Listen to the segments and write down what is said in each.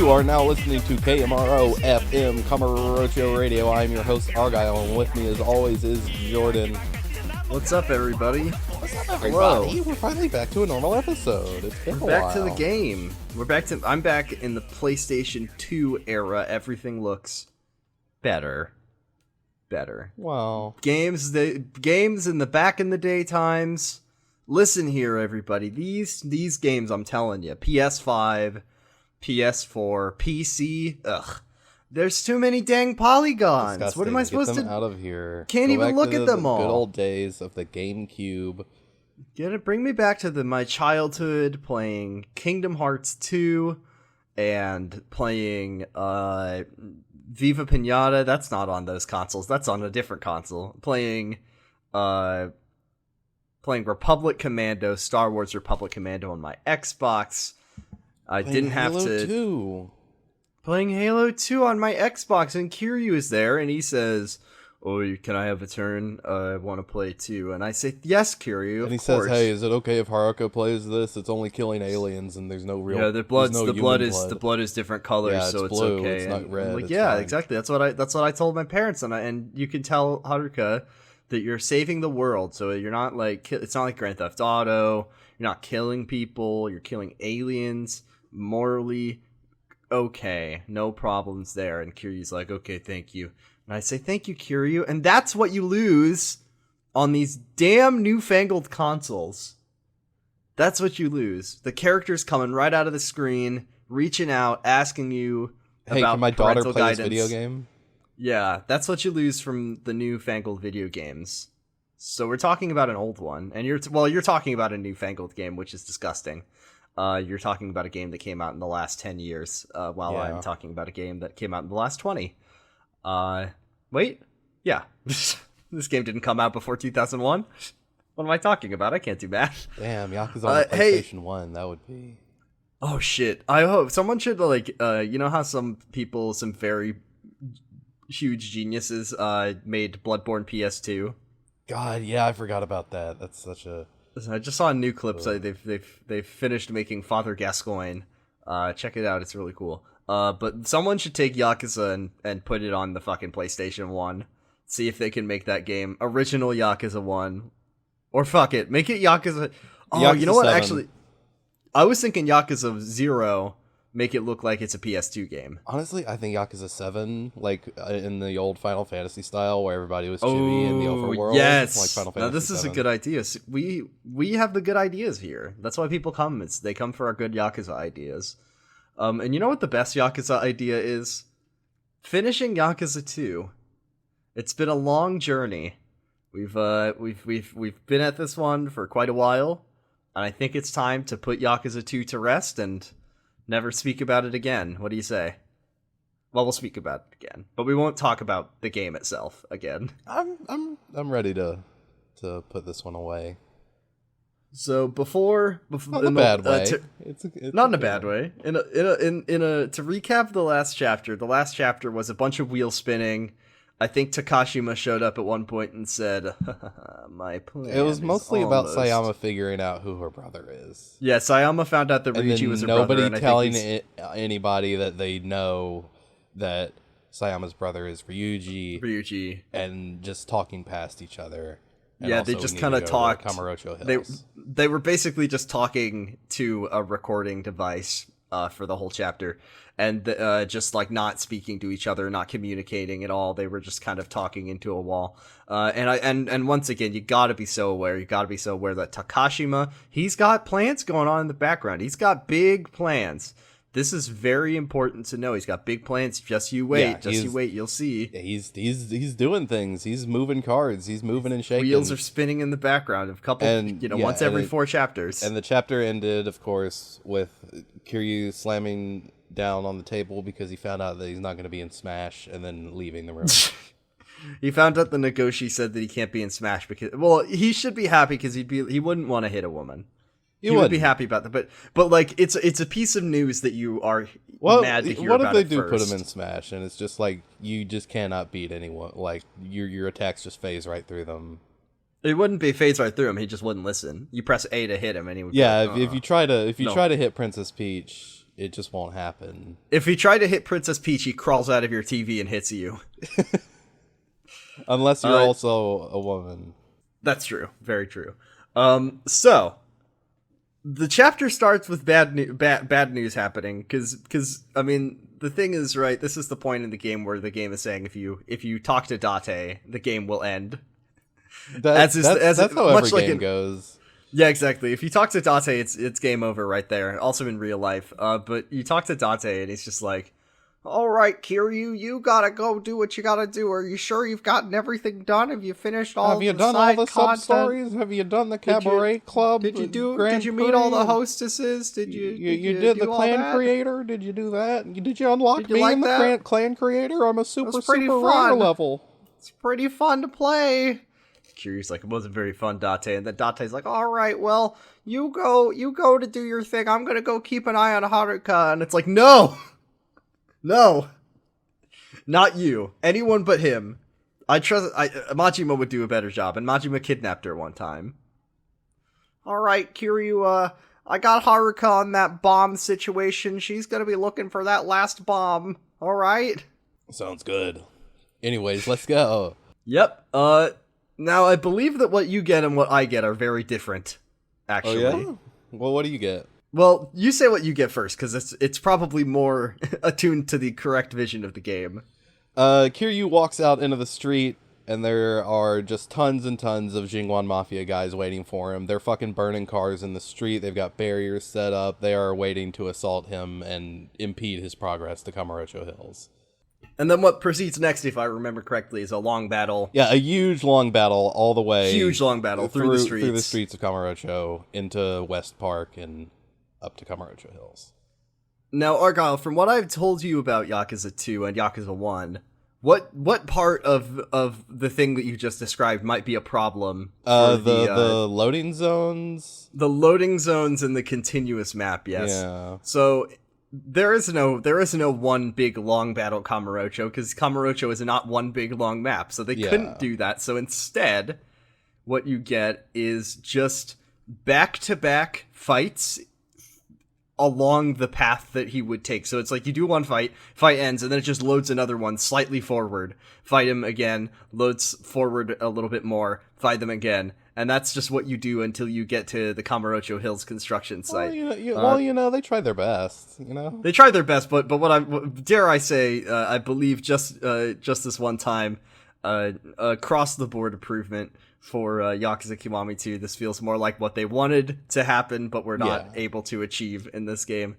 You are now listening to KMRO FM Camarocho Radio. I'm your host Argyle, and with me as always is Jordan. What's up, everybody? What's up, everybody? We're finally back to a normal episode. It's been a while. We're back to the game. I'm back in the PlayStation 2 era. Everything looks better. Wow. Games in the back in the day times. Listen here, everybody. These games, I'm telling you, PS5, PS4, PC. Ugh. There's too many dang polygons. Disgusting. What am I supposed Get them to? out of here. Can't Go even back look to at them the all. Good old days of the GameCube. Bring me back to my childhood playing Kingdom Hearts 2 and playing Viva Pinata. That's not on those consoles. That's on a different console. Playing Republic Commando, Star Wars Republic Commando on my Xbox. I didn't have Halo to 2. Playing Halo 2 on my Xbox, and Kiryu is there, and he says, "Oh, can I have a turn? I want to play too." And I say, "Yes, Kiryu." And he course. says, "Hey, is it okay if Haruka plays this? It's only killing aliens, and there's no real the blood is different colors, yeah, so it's blue. okay." It's not red. I'm like, it's yeah, fine. exactly. That's what I told my parents, and you can tell Haruka that you're saving the world, so you're not like it's not like Grand Theft Auto. You're not killing people. You're killing aliens. Morally okay, no problems there. And Kiryu's like, "Okay, thank you." And I say, "Thank you, Kiryu." And that's what you lose on these damn newfangled consoles. That's what you lose. The characters coming right out of the screen, reaching out, asking you Hey, about can my daughter parental play guidance. this video game? Yeah, that's what you lose from the newfangled video games. So we're talking about an old one, and you're talking about a newfangled game, which is disgusting. You're talking about a game that came out in the last 10 years, while Yeah. I'm talking about a game that came out in the last 20. Wait? Yeah. This game didn't come out before 2001? What am I talking about? I can't do math. Damn, Yakuza on the PlayStation 1. That would be... Oh, shit. I hope someone should, you know how some very huge geniuses, made Bloodborne PS2? God, yeah, I forgot about that. That's such a... I just saw a new clip. So they've finished making Father Gascoigne. Check it out; it's really cool. But someone should take Yakuza and put it on the fucking PlayStation 1. See if they can make that game original Yakuza 1, or fuck it, make it Yakuza. Oh, Yakuza you know what? 7. Actually, I was thinking Yakuza 0. Make it look like it's a PS2 game. Honestly, I think Yakuza 7, like in the old Final Fantasy style, where everybody was chibi in the overworld. Yes. Like Final Fantasy Now this is 7. a good idea. We have the good ideas here. That's why people come. They come for our good Yakuza ideas. And you know what the best Yakuza idea is? Finishing Yakuza 2. It's been a long journey. We've been at this one for quite a while, and I think it's time to put Yakuza 2 to rest and never speak about it again. What do you say? Well, we'll speak about it again, but we won't talk about the game itself again. I'm ready to put this one away. So before Not in a bad way. It's not in a bad way. To recap the last chapter was a bunch of wheel spinning. I think Takashima showed up at one point and said, "My plan." It was mostly about almost." Sayama figuring out who her brother is. Yeah, Sayama found out that And Ryuji then was her brother. nobody And telling anybody that they know that Sayama's brother is Ryuji, and just talking past each other. And yeah, also they just we need kind to of go to talked. Camarocho Hills. They were basically just talking to a recording device for the whole chapter, and just like not speaking to each other, not communicating at all. They were just kind of talking into a wall. And once again, you gotta be so aware. You gotta be so aware that Takashima, he's got plans going on in the background. He's got big plans. This is very important to know. He's got big plans. Just you wait. You wait. You'll see. He's doing things. He's moving cards. He's moving and shaking. Wheels are spinning in the background. Once every 4 chapters. And the chapter ended, of course, with Kiryu slamming down on the table because he found out that he's not going to be in Smash, and then leaving the room. He found out the Nagoshi said that he can't be in Smash because, well, he should be happy because he wouldn't want to hit a woman. He would be happy about that, but like it's a piece of news that you are mad to hear about. What if they do first. put him in Smash and it's just like you just cannot beat anyone? Like your attacks just phase right through them. It wouldn't be phase right through him. He just wouldn't listen. You press A to hit him, and he would. Yeah, if you try to hit Princess Peach, it just won't happen. If you try to hit Princess Peach, he crawls out of your TV and hits you. Unless you're also a woman. That's true. Very true. So the chapter starts with bad news happening because I mean the thing is, right, this is the point in the game where the game is saying if you talk to Date, the game will end. That's how every game goes. Yeah, exactly. If you talk to Date, it's game over right there. Also in real life. But you talk to Date and he's just like, all right, Kiryu, you gotta go do what you gotta do. Are you sure you've gotten everything done? Have you finished all the side content? Have you done all the sub-stories? Have you done the cabaret club? Did you meet all the hostesses? Did you did the clan creator? Did you do that? Did you unlock me in the clan creator? I'm a super rare level. It's pretty fun to play. Kiryu's like, it wasn't very fun, Date. And then Date's like, all right, well, you go to do your thing. I'm gonna go keep an eye on Haruka. And it's like, no, not you. Anyone but him. Majima would do a better job, and Majima kidnapped her one time. All right, Kiryu, I got Haruka on that bomb situation. She's gonna be looking for that last bomb. All right? Sounds good. Anyways, let's go. Yep. Now, I believe that what you get and what I get are very different, actually. Oh, yeah? Well, what do you get? Well, you say what you get first, because it's probably more attuned to the correct vision of the game. Kiryu walks out into the street, and there are just tons and tons of Jingwan Mafia guys waiting for him. They're fucking burning cars in the street. They've got barriers set up. They are waiting to assault him and impede his progress to Kamurocho Hills. And then what proceeds next, if I remember correctly, is a long battle. Yeah, a huge long battle all the way. Huge long battle through the streets. Through the streets of Kamurocho, into West Park, and up to Kamurocho Hills. Now, Argyle, from what I've told you about Yakuza 2 and Yakuza 1, what part of the thing that you just described might be a problem? The loading zones? The loading zones and the continuous map, yes. Yeah. So there is no one big long battle Kamurocho, because Kamurocho is not one big long map, so they couldn't do that. So instead, what you get is just back-to-back fights along the path that he would take. So it's like you do one fight ends, and then it just loads another one slightly forward. Fight him again, loads forward a little bit more, fight them again. And that's just what you do until you get to the Kamurocho Hills construction site. Well, they tried their best, you know? They tried their best, but dare I say, I believe just this one time, across the board improvement for Yakuza Kiwami 2. This feels more like what they wanted to happen, but were not able to achieve in this game.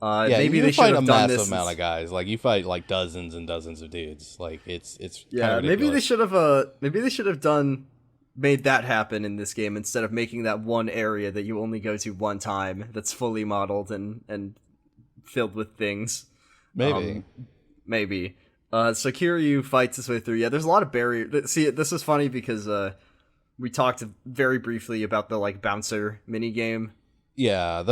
Maybe they should have done this. You fight a massive amount of guys. Like, you fight like dozens and dozens of dudes. Like, it's yeah. Maybe they should have made that happen in this game instead of making that one area that you only go to one time that's fully modeled and filled with things. Maybe. So Kiryu fights his way through. Yeah, there's a lot of barriers. See, this is funny because we talked very briefly about the like bouncer minigame. Yeah,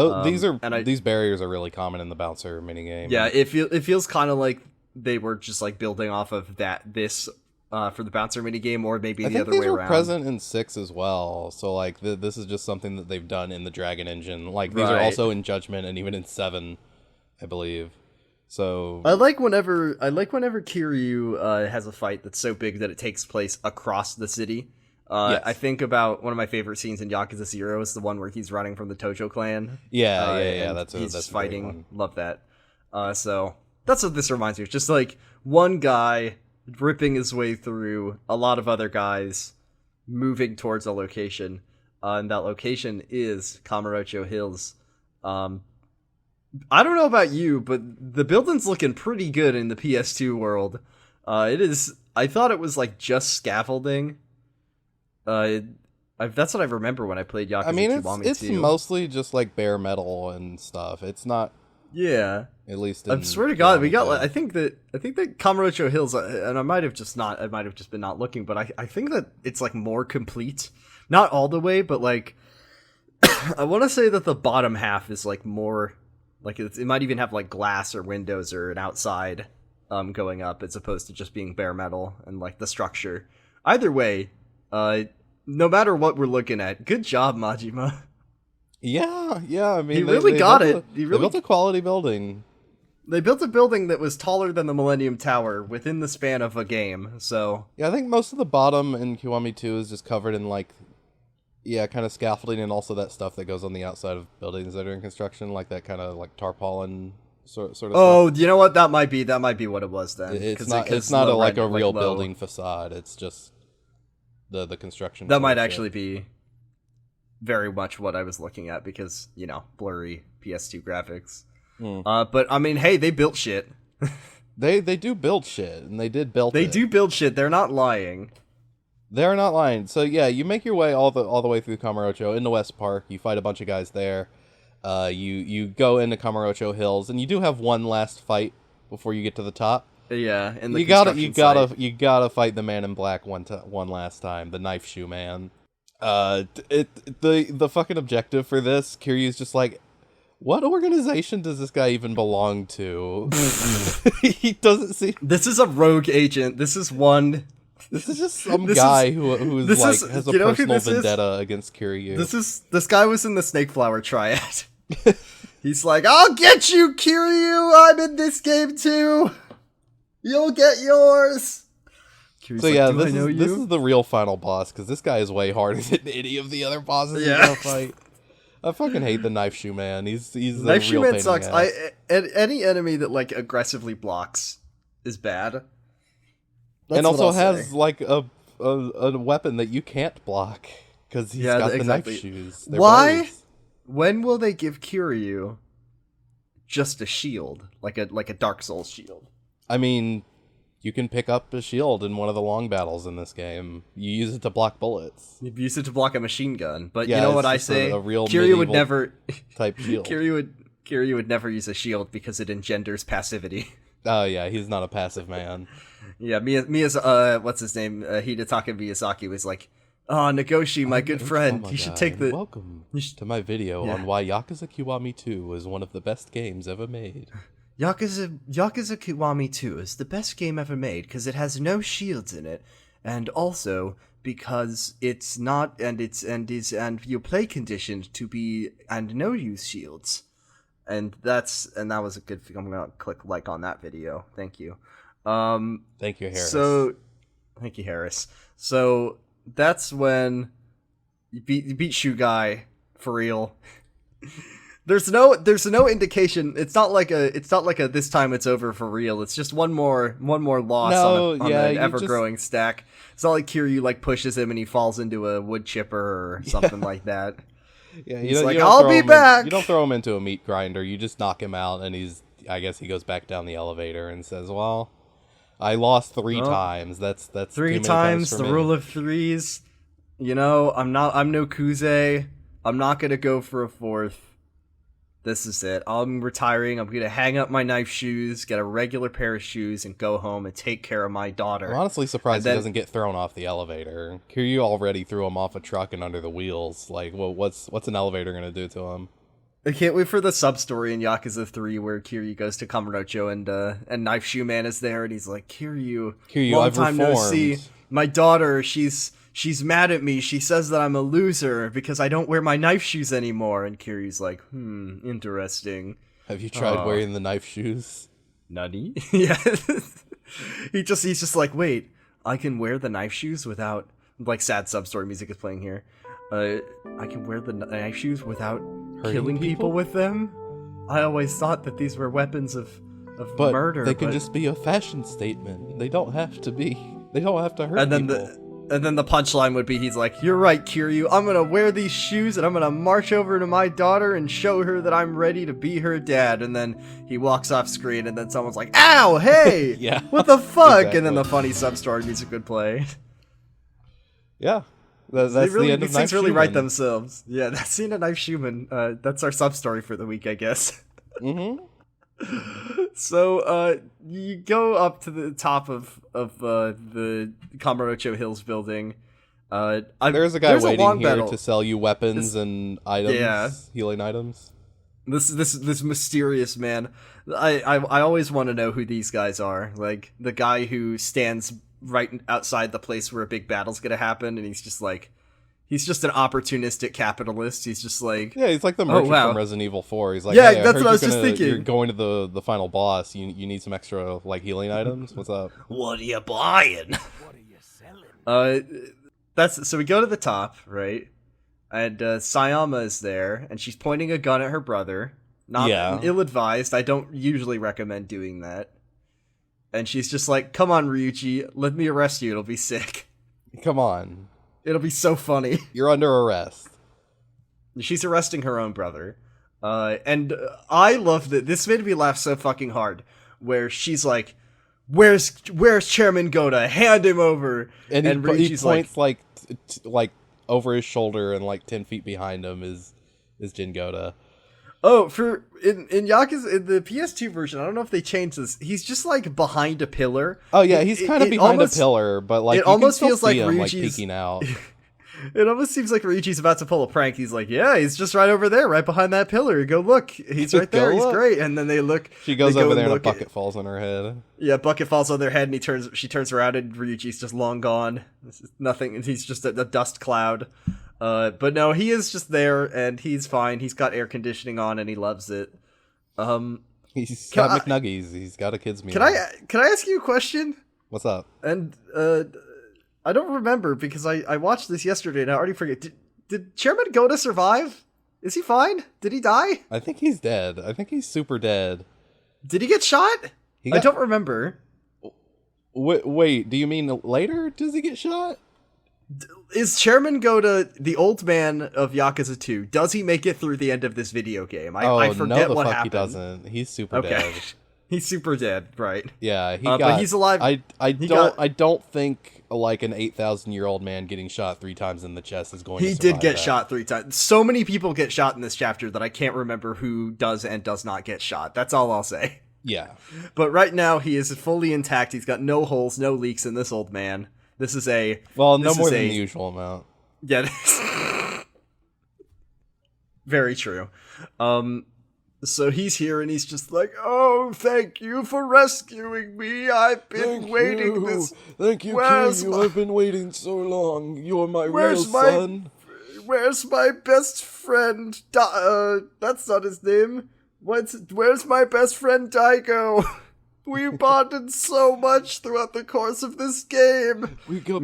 these barriers are really common in the bouncer minigame. Yeah, it feels kind of like they were just like building off of this for the bouncer minigame, or maybe the other way around. I think these were present in 6 as well, so like this is just something that they've done in the Dragon Engine. Like these are also in Judgment and even in 7, I believe. So I like whenever Kiryu has a fight that's so big that it takes place across the city. Yes. I think about one of my favorite scenes in Yakuza 0 is the one where he's running from the Tojo clan. Yeah. That's fighting. Love that. So that's what this reminds me of. Just like one guy ripping his way through a lot of other guys moving towards a location. And that location is Kamurocho Hills. I don't know about you, but the building's looking pretty good in the PS2 world. It is. I thought it was like just scaffolding. That's what I remember when I played Yakuza Kiwami 2. It's mostly just like bare metal and stuff. It's not. Yeah. At least I swear to God, we got. I think that Kamurocho Hills, and I might have just been not looking, but I think that it's like more complete. Not all the way, but like I want to say that the bottom half is like more. Like it might even have like glass or windows or an outside going up as opposed to just being bare metal and like the structure. Either way, no matter what we're looking at, good job, Majima. Yeah. I mean, He really got built it. They built a quality building. They built a building that was taller than the Millennium Tower within the span of a game. So Yeah, I think most of the bottom in Kiwami 2 is just covered in like, yeah, kind of scaffolding and also that stuff that goes on the outside of buildings that are in construction, like that kind of like tarpaulin sort of oh, stuff. you know what? That might be what it was then. It's not like a real building facade. It's just the construction. That might actually be very much what I was looking at because, blurry PS2 graphics. But I mean, hey, they built shit. They do build shit, and they did build. They do build shit. They're not lying. They're not lying. So yeah, you make your way all the way through Kamurocho into West Park. You fight a bunch of guys there. You go into Kamurocho Hills, and you do have one last fight before you get to the top. Yeah, and you gotta fight the man in black one last time, the knife shoe man. The fucking objective for this, Kiryu's just like, what organization does this guy even belong to? He doesn't see. This is a rogue agent. This is just some guy who has a personal vendetta against Kiryu. This guy was in the Snake Flower Triad. He's like, I'll get you, Kiryu. I'm in this game too. You'll get yours. Kiryu's so yeah, this is the real final boss because this guy is way harder than any of the other bosses you're gonna fight. I fucking hate the Knife Shoe Man. He's Knife Shoe Man sucks. Any enemy that like aggressively blocks is bad. And also has like a weapon that you can't block because he's got the knife shoes. Why? Brothers. When will they give Kiryu just a shield, like a Dark Souls shield? I mean, you can pick up a shield in one of the long battles in this game. You use it to block bullets. You use it to block a machine gun. But yeah, you know what I say? A real Kiryu would never type shield. Kiryu would never use a shield because it engenders passivity. Oh yeah, he's not a passive man. Yeah, what's his name? Hidetaka Miyazaki was like, Nagoshi, my good friend, you should take the... Welcome to my video on why Yakuza Kiwami 2 is one of the best games ever made. Yakuza Kiwami 2 is the best game ever made because it has no shields in it, and also because it's not and your play conditioned to be and no use shields, and that was a good. I'm gonna click like on that video. Thank you. Thank you, Harris. Thank you, Harris. So that's when you beat Shoe Guy for real. There's no indication. It's not like a this time it's over for real. It's just one more loss on an ever-growing stack. It's not like Kiryu like pushes him and he falls into a wood chipper or something like that. Yeah, he's like, I'll be back. You don't throw him into a meat grinder. You just knock him out, and I guess he goes back down the elevator and says, "Well, I lost 3 times. That's 3 times the rule of threes. I'm no Kuze. I'm not gonna go for a 4th. This is it. I'm retiring. I'm gonna hang up my knife shoes, get a regular pair of shoes, and go home and take care of my daughter." I'm honestly surprised he doesn't get thrown off the elevator. Kiryu already threw him off a truck and under the wheels. Like, well, what's an elevator gonna do to him? I can't wait for the sub-story in Yakuza 3 where Kiryu goes to Kamurocho and Knife Shoe Man is there, and he's like, Kiryu, long I've time reformed. No see. My daughter, she's mad at me. She says that I'm a loser because I don't wear my knife shoes anymore. And Kiryu's like, interesting. Have you tried wearing the knife shoes? Nutty? Yeah. He's just like, wait, I can wear the knife shoes without, like, sad sub-story music is playing here. I can wear the knife shoes without killing people with them? I always thought that these were weapons of murder. They can just be a fashion statement. They don't have to hurt people. And then the punchline would be, he's like, you're right, Kiryu, I'm gonna wear these shoes and I'm gonna march over to my daughter and show her that I'm ready to be her dad. And then he walks off screen and then someone's like, ow, hey! Yeah. What the fuck? Exactly. And then the funny sub-story music would play. Yeah. That's the end of These Knife things really Shoe write Man. themselves. Yeah, that's the end of Knife Shoe Man. That's our sub-story for the week, I guess. Mm-hmm. So, you go up to the top of the Kamurocho Hills building. There's a guy waiting here to sell you weapons and items, yeah. healing items. This mysterious man. I always want to know who these guys are. Like, the guy who stands right outside the place where a big battle's gonna happen, and he's just like, He's just an opportunistic capitalist. He's just like, Yeah, he's like the merchant wow. from Resident Evil 4. He's like, Yeah, hey, that's heard what I was you're just thinking. You're going to the final boss. You need some extra like healing items. What's up? what are you buying? What are you selling? That's so we go to the top, right? And Sayama is there, and she's pointing a gun at her brother. Not ill-advised. I don't usually recommend doing that. And she's just like, "Come on, Ryuji, let me arrest you. It'll be sick. Come on, It'll be so funny." you're under arrest. She's arresting her own brother. And I love that. This made me laugh so fucking hard. Where she's like, "Where's Chairman Goda? Hand him over." And he Ryuji's points like over his shoulder, and like 10 feet behind him is Jin Goda. "Oh, for in Yakuza in the PS2 version, I don't know if they changed this. He's just like behind a pillar." Oh yeah, he's kind of behind almost, a pillar, but like it you almost can feels still like see him like Ryuji's peeking out. It almost seems like Ryuji's about to pull a prank. He's like, "Yeah, he's just right over there, right behind that pillar. Go look, he's right there. He's great." And then they look. She goes they go over there and a look bucket falls on her head. Yeah, bucket falls on their head, and she turns around, and Ryuji's just long gone. This is nothing, and he's just a dust cloud. But no, he is just there, and he's fine. He's got air conditioning on, and he loves it. He's got McNuggies. He's got a kid's meal. Can I ask you a question? What's up? And I don't remember because I watched this yesterday and I already forget. Did Chairman Goda survive? Is he fine? Did he die? I think he's dead. I think he's super dead. Did he get shot? I don't remember. Wait, do you mean later? Does he get shot? Is Chairman Goda the old man of Yakuza 2? Does he make it through the end of this video game? I forget what happened. He doesn't. He's super dead. He's super dead, right? Yeah, but he's alive. I don't think like an 8,000-year-old man getting shot 3 times in the chest is going to survive. He did get shot 3 times. So many people get shot in this chapter that I can't remember who does and does not get shot. That's all I'll say. Yeah. But right now he is fully intact. He's got no holes, no leaks in this old man. This is a no more than the usual amount. Yeah. Very true. So he's here and he's just like, "Oh, thank you for rescuing me. I've been waiting this. Thank you, Kiryu. I've been waiting so long. You're my real son. Where's my best friend? That's not his name. Where's my best friend Daigo? We bonded so much throughout the course of this game." We got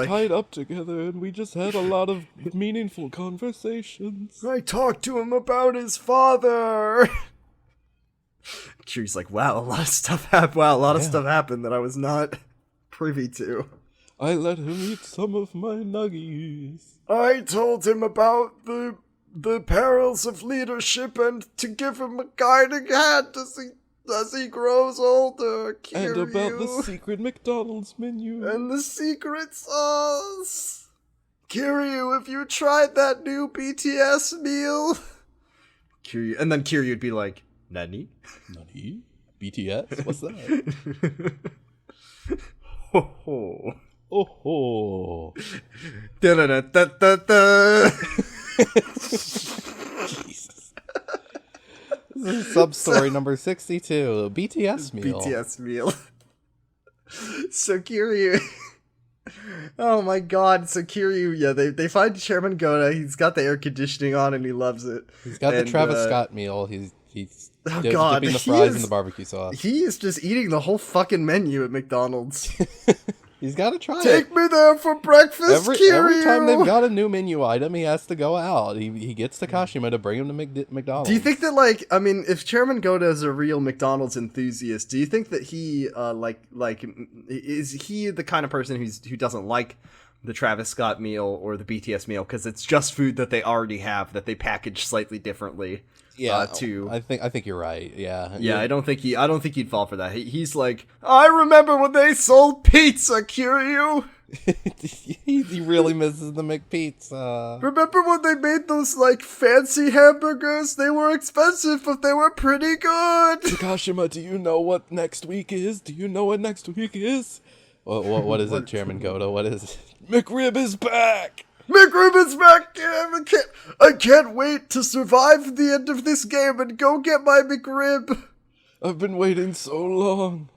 tied up together and we just had a lot of meaningful conversations. I talked to him about his father. Kiryu's like, "Wow, a lot of stuff happened. Stuff happened that I was not privy to." I let him eat some of my nuggies. I told him about the perils of leadership and to give him a guiding hand as he grows older, Kiryu. And about the secret McDonald's menu. And the secret sauce. Kiryu, have you tried that new BTS meal? Kiryu, and then Kiryu would be like, "Nani? Nani? BTS? What's that?" Ho ho. Oh ho. Da-da-da-da-da-da. Jesus. This is sub-story number 62, BTS meal. BTS meal. So Kiryu... Oh my god, so Kiryu, yeah, they find Chairman Goda, he's got the air conditioning on and he loves it. He's got the Travis Scott meal, he's dipping the fries in the barbecue sauce. He is just eating the whole fucking menu at McDonald's. He's got to try Take me there for breakfast, Kiryu! Every time they've got a new menu item, he has to go out. He gets Takashima to bring him to McDonald's. Do you think that, like, I mean, if Chairman Goda is a real McDonald's enthusiast, do you think that he, is he the kind of person who doesn't like the Travis Scott meal or the BTS meal because it's just food that they already have that they package slightly differently? Yeah, I think you're right. Yeah, I don't think he'd fall for that. He's like, "I remember when they sold pizza, Kiryu." He really misses the McPizza. Remember when they made those like fancy hamburgers? They were expensive, but they were pretty good. Takashima, do you know what next week is? What is it, Chairman Goda? What is it? McRib is back. McRib is back! I can't wait to survive the end of this game and go get my McRib! I've been waiting so long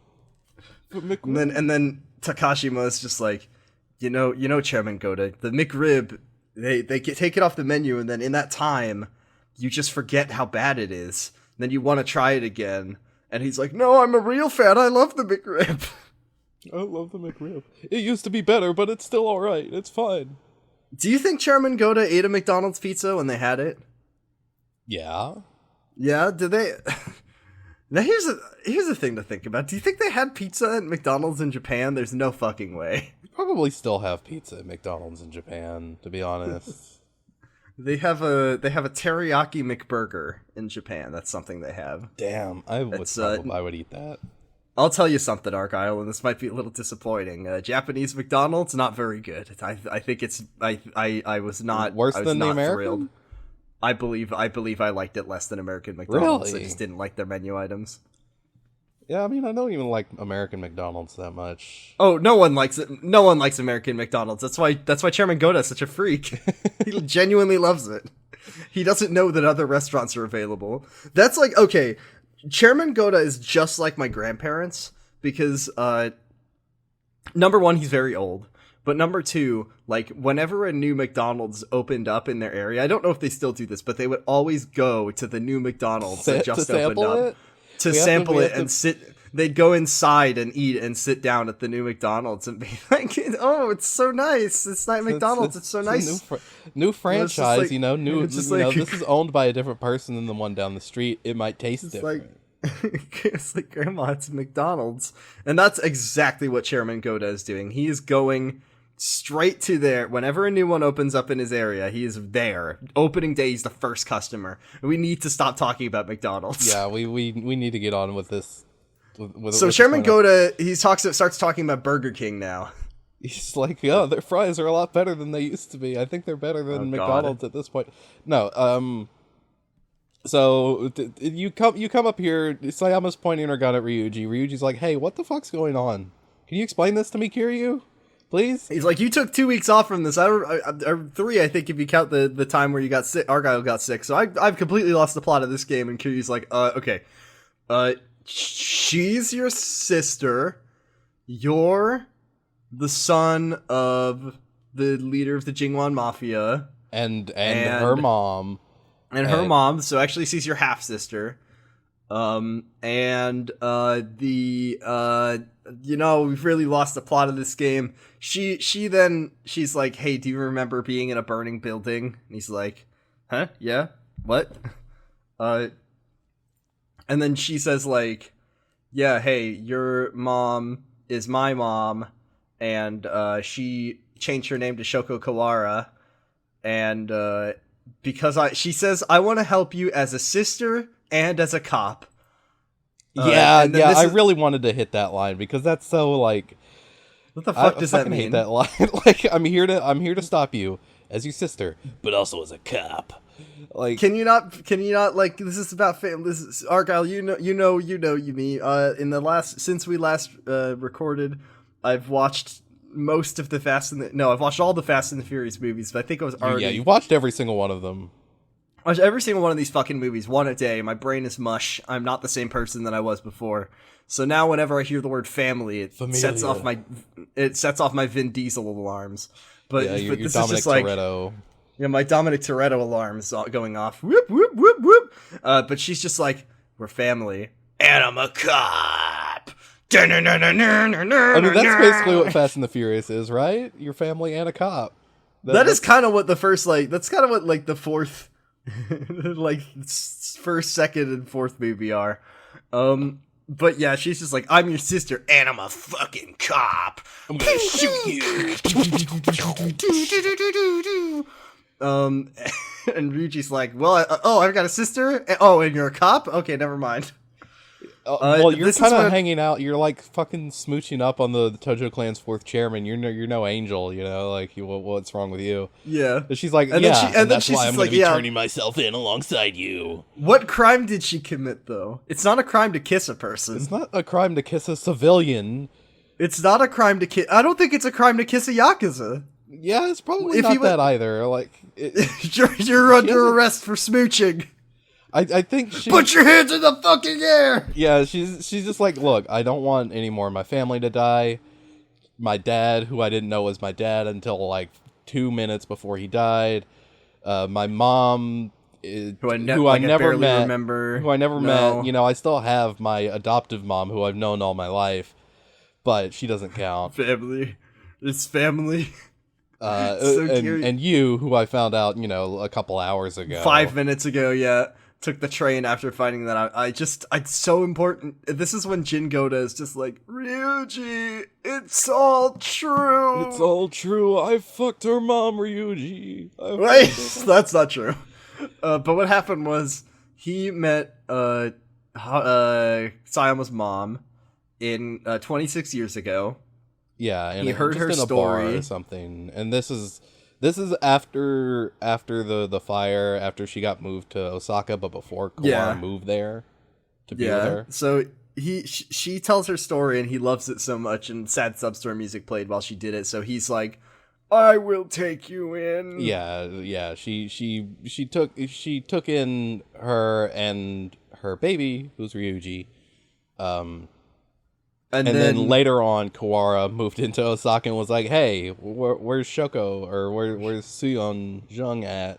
for McRib. And then Takashima is just like, you know, Chairman Goda, the McRib take it off the menu, and then in that time, you just forget how bad it is. And then you want to try it again, and he's like, "No, I'm a real fan. I love the McRib." I love the McRib. It used to be better, but it's still all right. It's fine. Do you think Chairman Goda ate a McDonald's pizza when they had it? Yeah. Yeah. Did they? Now here's a thing to think about. Do you think they had pizza at McDonald's in Japan? There's no fucking way. Probably still have pizza at McDonald's in Japan, to be honest. They have a teriyaki McBurger in Japan. That's something they have. Damn, I would eat that. I'll tell you something, Argyle, and this might be a little disappointing. Japanese McDonald's, not very good. I think it's I was not worse I was than not the American. Thrilled. I believe I liked it less than American McDonald's. Really? I just didn't like their menu items. Yeah, I mean, I don't even like American McDonald's that much. Oh, no one likes it. No one likes American McDonald's. That's why Chairman Goda is such a freak. He genuinely loves it. He doesn't know that other restaurants are available. That's like, okay, Chairman Goda is just like my grandparents because, number one, he's very old. But number two, like, whenever a new McDonald's opened up in their area, I don't know if they still do this, but they would always go to the new McDonald's that just opened up. To sample it and sit. They'd go inside and eat and sit down at the new McDonald's and be like, "Oh, it's so nice! It's not McDonald's. It's so nice." New franchise, like, this is owned by a different person than the one down the street. It might taste different. It's like, Grandma, it's McDonald's, and that's exactly what Chairman Goda is doing. He is going straight to there. Whenever a new one opens up in his area, he is there. Opening day, he's the first customer. We need to stop talking about McDonald's. Yeah, we need to get on with this. So Chairman Goda, starts talking about Burger King now. He's like, yeah, their fries are a lot better than they used to be. I think they're better than McDonald's at this point. No, so you come up here. Sayama's pointing her gun at Ryuji. Ryuji's like, hey, what the fuck's going on? Can you explain this to me, Kiryu? Please? He's like, you took 2 weeks off from this. Or 3, I think, if you count the time where you got sick. Argyle got sick. So I've completely lost the plot of this game. And Kiryu's like, okay. She's your sister. You're the son of the leader of the Jingwan Mafia. And her mom. And her mom. So actually she's your half-sister. We've really lost the plot of this game. She's like, hey, do you remember being in a burning building? And he's like, huh? Yeah? What? And then she says like, yeah, hey, your mom is my mom, and, she changed her name to Shoko Kawara, and, she says, I want to help you as a sister and as a cop. I really wanted to hit that line because that's so like, what the fuck does that mean? I hate that line. Like, I'm here to stop you as your sister, but also as a cop. Like, can you not like, this is about family. This is Argyle. Me. Since we last recorded, I've watched most of the I've watched all the Fast and the Furious movies, but I think I was already. Yeah, you watched every single one of them. I watch every single one of these fucking movies, one a day. My brain is mush. I'm not the same person that I was before. So now whenever I hear the word family, it sets off my Vin Diesel alarms. But, yeah, but your this Dominic is just like, Toretto. Yeah, my Dominic Toretto alarm is going off. Whoop, whoop, whoop, whoop. But she's just like, we're family. And I'm a cop. I mean, that's basically what Fast and the Furious is, right? Your family and a cop. That's kind of what the first, that's kind of what, the fourth, first, second, and fourth movie are. But yeah, she's just like, I'm your sister, and I'm a fucking cop. I'm gonna shoot you. And Ryuji's like, well, I've got a sister? And you're a cop? Okay, never mind. Well, you're kind of hanging out. You're like fucking smooching up on the Tojo Clan's fourth chairman. You're no angel, like what's wrong with you? Yeah. And she's like, and that's why I'm going to be turning myself in alongside you. What crime did she commit, though? It's not a crime to kiss a person. It's not a crime to kiss a civilian. It's not a crime to kiss. I don't think it's a crime to kiss a Yakuza. Yeah, it's probably not that either. Like, you're under arrest for smooching. I think she... Put your hands in the fucking air! Yeah, she's just like, look, I don't want any more of my family to die. My dad, who I didn't know was my dad until, 2 minutes before he died. My mom, who I never met, you know, I still have my adoptive mom, who I've known all my life, but she doesn't count. Family. It's family. So and you, who I found out, you know, a couple hours ago. 5 minutes ago, yeah. Took the train after finding that out. It's so important. This is when Jin Goda is just like, Ryuji, it's all true. It's all true. I fucked her mom, Ryuji. Wait, that's not true. But what happened was he met Sayama's mom in 26 years ago. Yeah, and he heard her in a story bar or something. And this is after the fire, after she got moved to Osaka, but before Kawara moved there to be with her. So she tells her story, and he loves it so much, and sad sub-story music played while she did it. So he's like, I will take you in. Yeah. She took in her and her baby, who's Ryuji. And then later on, Kawara moved into Osaka and was like, "Hey, where's Shoko, or where's Suyeon Jung at?"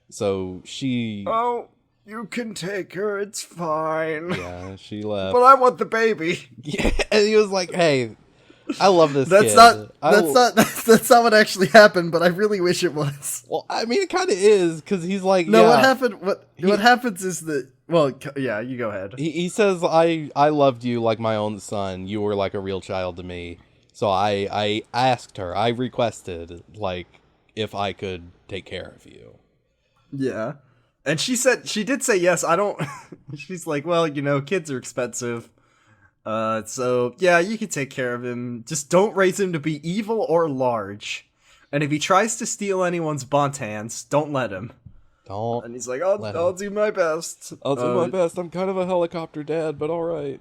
So she... Oh, you can take her, it's fine. Yeah, she left. But I want the baby. Yeah, and he was like, "Hey, I love this kid." That's not what actually happened, but I really wish it was. Well, I mean, it kind of is, because he's like, no, what happened? What happens is that... Well, yeah, you go ahead. He says, I loved you like my own son. You were like a real child to me. So I asked her, I requested, like, if I could take care of you. Yeah. And she did say yes. I don't... She's like, well, you know, kids are expensive. So, yeah, you can take care of him. Just don't raise him to be evil or large. And if he tries to steal anyone's bontans, don't let him. And he's like, I'll do my best. I'll do my best. I'm kind of a helicopter dad, but all right.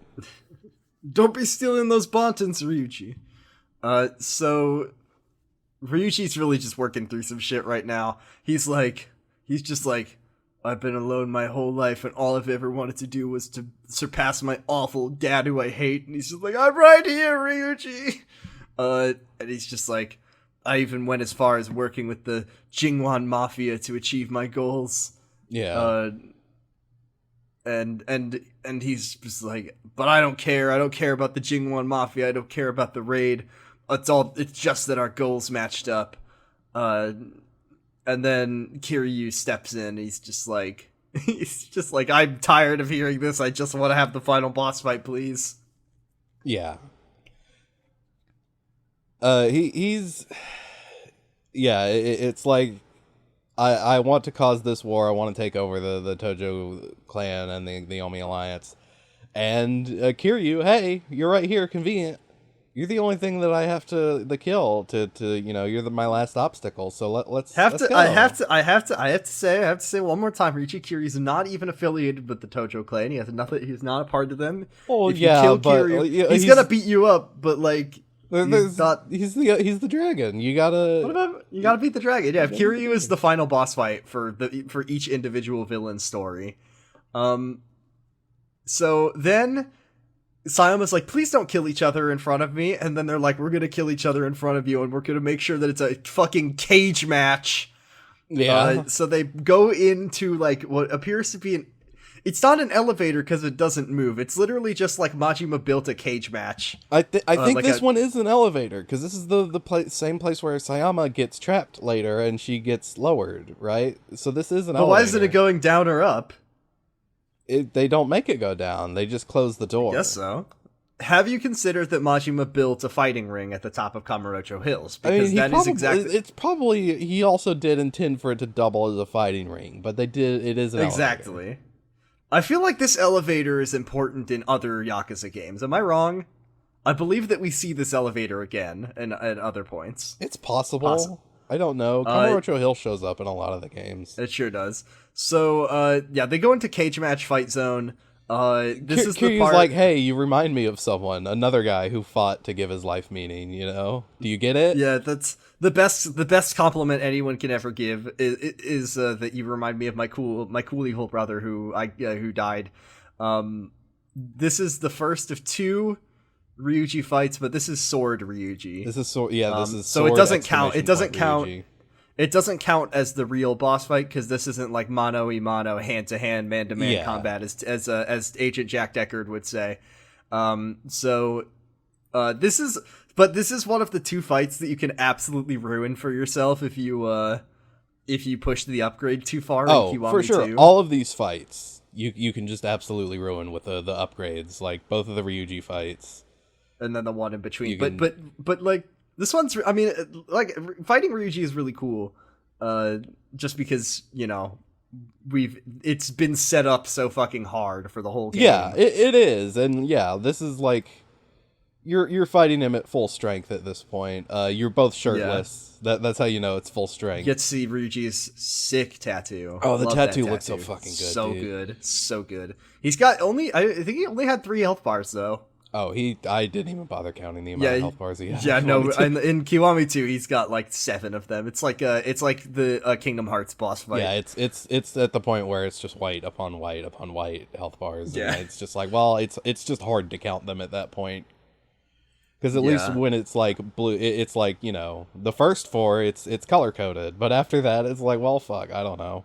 Don't be stealing those bontans, Ryuji. So Ryuji's really just working through some shit right now. He's just like, I've been alone my whole life, and all I've ever wanted to do was to surpass my awful dad who I hate. And he's just like, I'm right here, Ryuji. And he's just like, I even went as far as working with the Jingwan Mafia to achieve my goals. Yeah. And he's just like, but I don't care. I don't care about the Jingwan Mafia. I don't care about the raid. It's just that our goals matched up. And then Kiryu steps in. He's just like, I'm tired of hearing this. I just want to have the final boss fight, please. Yeah. It's like, I want to cause this war. I want to take over the Tojo clan and the Omi Alliance. And Kiryu, hey, you're right here, convenient. You're the only thing that I have to kill to you know, you're my last obstacle. So let's go. I have to say one more time, Ryuji Kiryu's not even affiliated with the Tojo clan. He has nothing. He's not a part of them. Oh, if you kill Kiryu, he's gonna beat you up. But like, he's the dragon. You gotta beat the dragon. Yeah, if Kiryu is the final boss fight for each individual villain story. So then Sayama's like, please don't kill each other in front of me. And then they're like, we're gonna kill each other in front of you, and we're gonna make sure that it's a fucking cage match. Yeah. So they go into like what appears to be it's not an elevator because it doesn't move. It's literally just like Majima built a cage match. I think like this one is an elevator, because this is the same place where Sayama gets trapped later and she gets lowered, right? So this is an elevator. But why isn't it going down or up? They don't make it go down. They just close the door. I guess so. Have you considered that Majima built a fighting ring at the top of Kamurocho Hills? Because it's probably, he also did intend for it to double as a fighting ring, but it is an elevator. I feel like this elevator is important in other Yakuza games. Am I wrong? I believe that we see this elevator again at other points. It's possible. I don't know. Kamurocho Hill shows up in a lot of the games. It sure does. So, they go into cage match fight zone. This is the part... like, hey, you remind me of someone, another guy who fought to give his life meaning, you know? Do you get it? Yeah, that's the best compliment anyone can ever give is that you remind me of my cool evil brother who died. This is the first of two Ryuji fights, but this is Sword Ryuji. This is Sword, yeah, this is so Sword, it doesn't count. It doesn't count. Ryuji. it doesn't count as the real boss fight because this isn't like mano a mano, hand to hand, man to man combat, as Agent Jack Deckard would say. This is one of the 2 fights that you can absolutely ruin for yourself if you push the upgrade too far. Oh, in Kiwami for sure. 2. All of these fights, you can just absolutely ruin with the upgrades, like both of the Ryuji fights. And then the one in between. You can- But like, this one's, I mean, like, fighting Ryuji is really cool. Just because, you know, it's been set up so fucking hard for the whole game. Yeah, it is. And yeah, this is like, you're fighting him at full strength at this point. You're both shirtless. That's how you know it's full strength. You get to see Ryuji's sick tattoo. Oh, the Love that tattoo looks so fucking good, So dude. So good. He's got I think he only had 3 health bars, though. Oh, I didn't even bother counting the amount of health bars he had. Yeah, no, in Kiwami 2, he's got like 7 of them. It's like the Kingdom Hearts boss fight. Yeah, it's at the point where it's just white upon white upon white health bars. Yeah. And it's just like, well, it's just hard to count them at that point. Because at least when it's like blue, it's like, you know, the first 4, it's color coded, but after that, it's like, well, fuck, I don't know.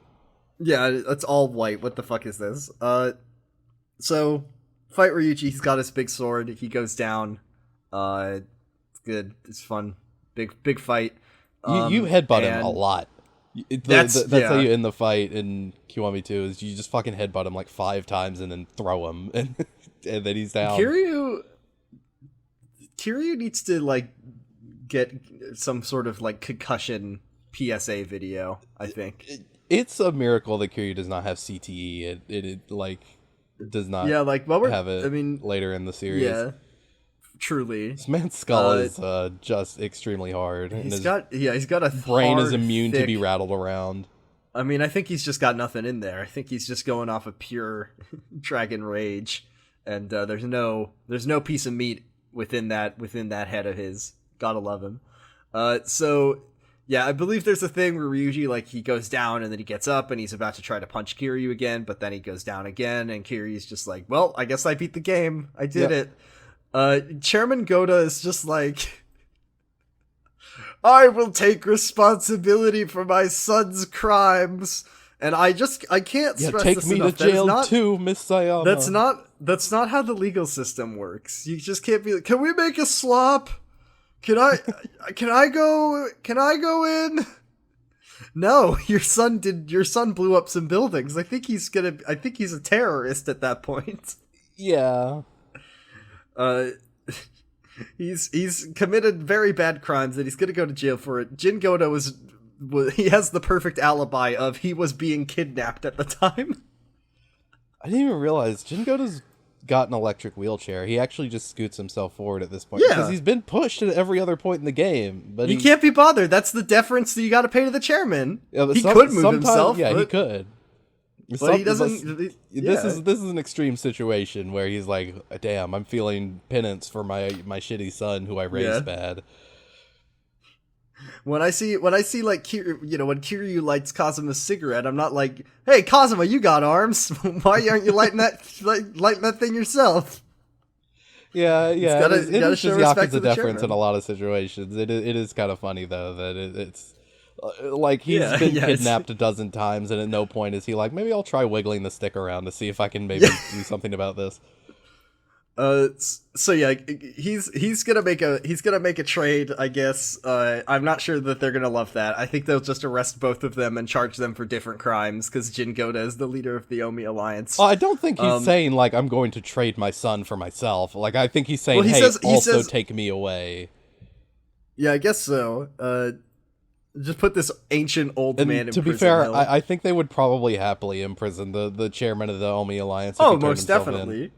Yeah, it's all white. What the fuck is this? So fight Ryuji. He's got his big sword. He goes down. It's good. It's fun. Big fight. You headbutt him a lot. That's how you end the fight in Kiwami 2 is you just fucking headbutt him like 5 times and then throw him and then he's down. Kiryu needs to like get some sort of like concussion PSA video, I think. It's a miracle that Kiryu does not have CTE. It like does not have it, I mean, later in the series. Yeah. Truly. This man's skull is just extremely hard. He's got a brain hard, is immune thick, to be rattled around. I mean, I think he's just got nothing in there. I think he's just going off of pure dragon rage, and there's no piece of meat within that head of his. Gotta love him. So yeah, I believe there's a thing where Ryuji, like, he goes down and then he gets up and he's about to try to punch Kiryu again, but then he goes down again and Kiryu's just like, well, I guess I beat the game. I did it. Chairman Goda is just like, I will take responsibility for my son's crimes. And I can't stress take this me enough. to jail too, Miss Sayama. That's not how the legal system works. You just can't be like, can we make a swap? Can I go in? No, your son blew up some buildings. I think he's a terrorist at that point. Yeah. He's committed very bad crimes and he's gonna go to jail for it. Jin Goda he has the perfect alibi of he was being kidnapped at the time. I didn't even realize Jin Goda's got an electric wheelchair. He actually just scoots himself forward at this point. Yeah. Because he's been pushed at every other point in the game. But he can't be bothered. That's the deference that you gotta pay to the chairman. Yeah, he could move himself. Yeah, he could. But he doesn't. This is an extreme situation where he's like, damn, I'm feeling penance for my shitty son who I raised bad. When I see like when Kiryu lights Kazuma's cigarette, I'm not like, hey Kazuma, you got arms. Why aren't you lighting that thing yourself? Yeah. It is just Yakuza deference in a lot of situations. It is kind of funny though that it's like he's been kidnapped a dozen times, and at no point is he like, maybe I'll try wiggling the stick around to see if I can maybe do something about this. So yeah, he's gonna make a trade, I guess. I'm not sure that they're gonna love that. I think they'll just arrest both of them and charge them for different crimes because Jin Goda is the leader of the Omi Alliance. I don't think he's saying like I'm going to trade my son for myself. Like I think he's saying, he says, take me away. Yeah, I guess so. Just put this ancient old man in prison. To be fair, I think they would probably happily imprison the chairman of the Omi Alliance. Oh, most definitely.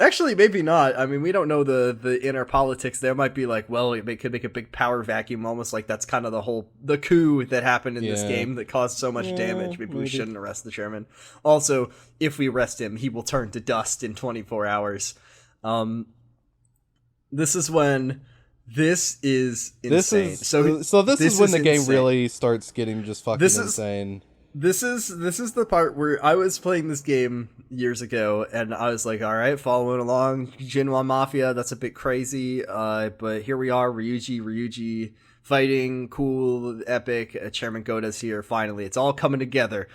Actually, maybe not. I mean, we don't know the inner politics. There might be like, well, it could make a big power vacuum, almost like that's kind of the coup that happened in this game that caused so much damage. Maybe we shouldn't arrest the chairman. Also, if we arrest him, he will turn to dust in 24 hours. This is when this is insane. So this is when the game really starts getting just fucking insane. This is the part where I was playing this game years ago, and I was like, all right, following along, Jinwan Mafia, that's a bit crazy, but here we are, Ryuji fighting, cool, epic. Chairman Goda's here. Finally, it's all coming together.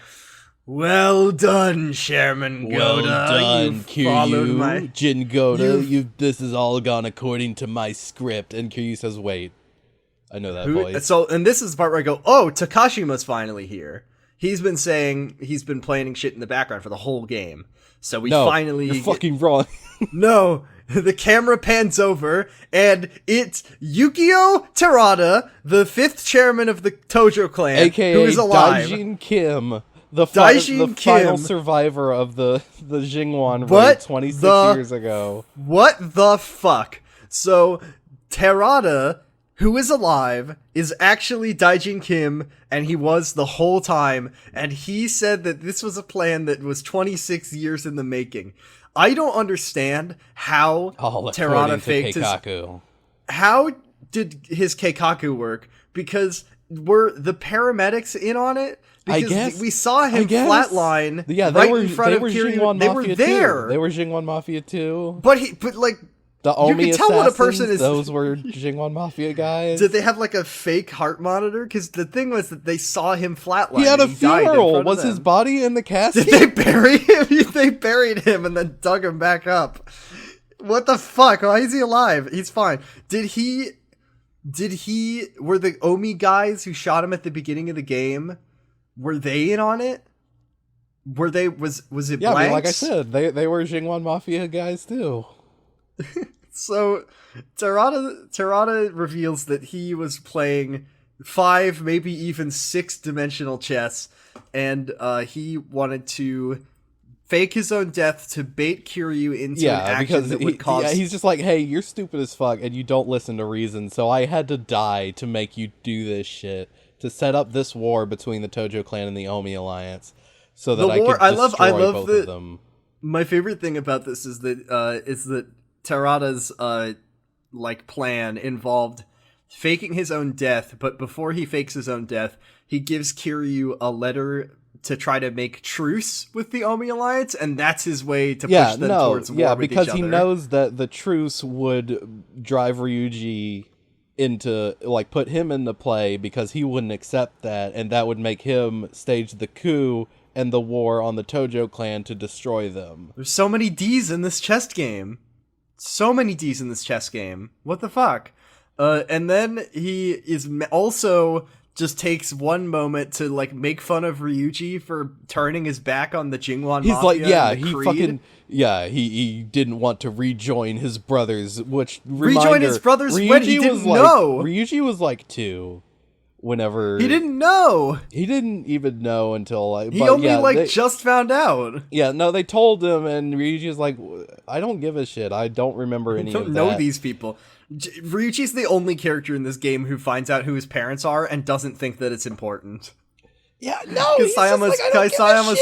Well done, Chairman Goda. Well done, Kiryu. Jin Goda. This has all gone according to my script. And Kiryu says, wait. I know that voice. So, and this is the part where I go, oh, Takashima's finally here. He's been planning shit in the background for the whole game. So we finally... You're fucking wrong. No, the camera pans over, and it's Yukio Terada, the 5th chairman of the Tojo clan, AKA who is alive. Daijin Kim, the final survivor of the Jingwan raid 26 years ago. What the fuck? So, Terada, who is alive, is actually Daijin Kim, and he was the whole time, and he said that this was a plan that was 26 years in the making. I don't understand how Terada faked his... How did his Keikaku work? Because were the paramedics in on it? Because I guess, we saw him flatline in front of Kiryu. They were there. They were Jingwan Mafia too. But the Omi you can tell what a person is. Those were Jingwan Mafia guys. Did they have like a fake heart monitor? Because the thing was that they saw him flatline. He had a funeral. Was his body in the casket? Did they bury him? They buried him and then dug him back up. What the fuck? Why is he alive? He's fine. Were the Omi guys who shot him at the beginning of the game, were they in on it? Was it yeah, Blanks? like I said, they were Jingwan Mafia guys too. So Terada reveals that he was playing 5, maybe even 6-dimensional chess, and he wanted to fake his own death to bait Kiryu into an action that would cause... he's just like, hey, you're stupid as fuck, and you don't listen to reason, so I had to die to make you do this shit, to set up this war between the Tojo clan and the Omi alliance, so that I could destroy both of them. My favorite thing about this is that Terada's plan involved faking his own death, but before he fakes his own death, he gives Kiryu a letter to try to make truce with the Omi alliance, and that's his way to push them towards war with each other. Because he knows that the truce would drive Ryuji into, put him into play, because he wouldn't accept that, and that would make him stage the coup and the war on the Tojo clan to destroy them. There's so many D's in this chess game. What the fuck? And then he is also just takes one moment to make fun of Ryuji for turning his back on the Jingwan Mafia. He didn't want to rejoin his brothers, which rejoin his brothers when he didn't know. Ryuji was 2 whenever he didn't know. He didn't even know until he only just found out. Yeah, no, they told him, and Ryuji was like, I don't give a shit. I don't remember any of that. I don't know these people. Ryuji's the only character in this game who finds out who his parents are and doesn't think that it's important. Yeah, no, because Sayama's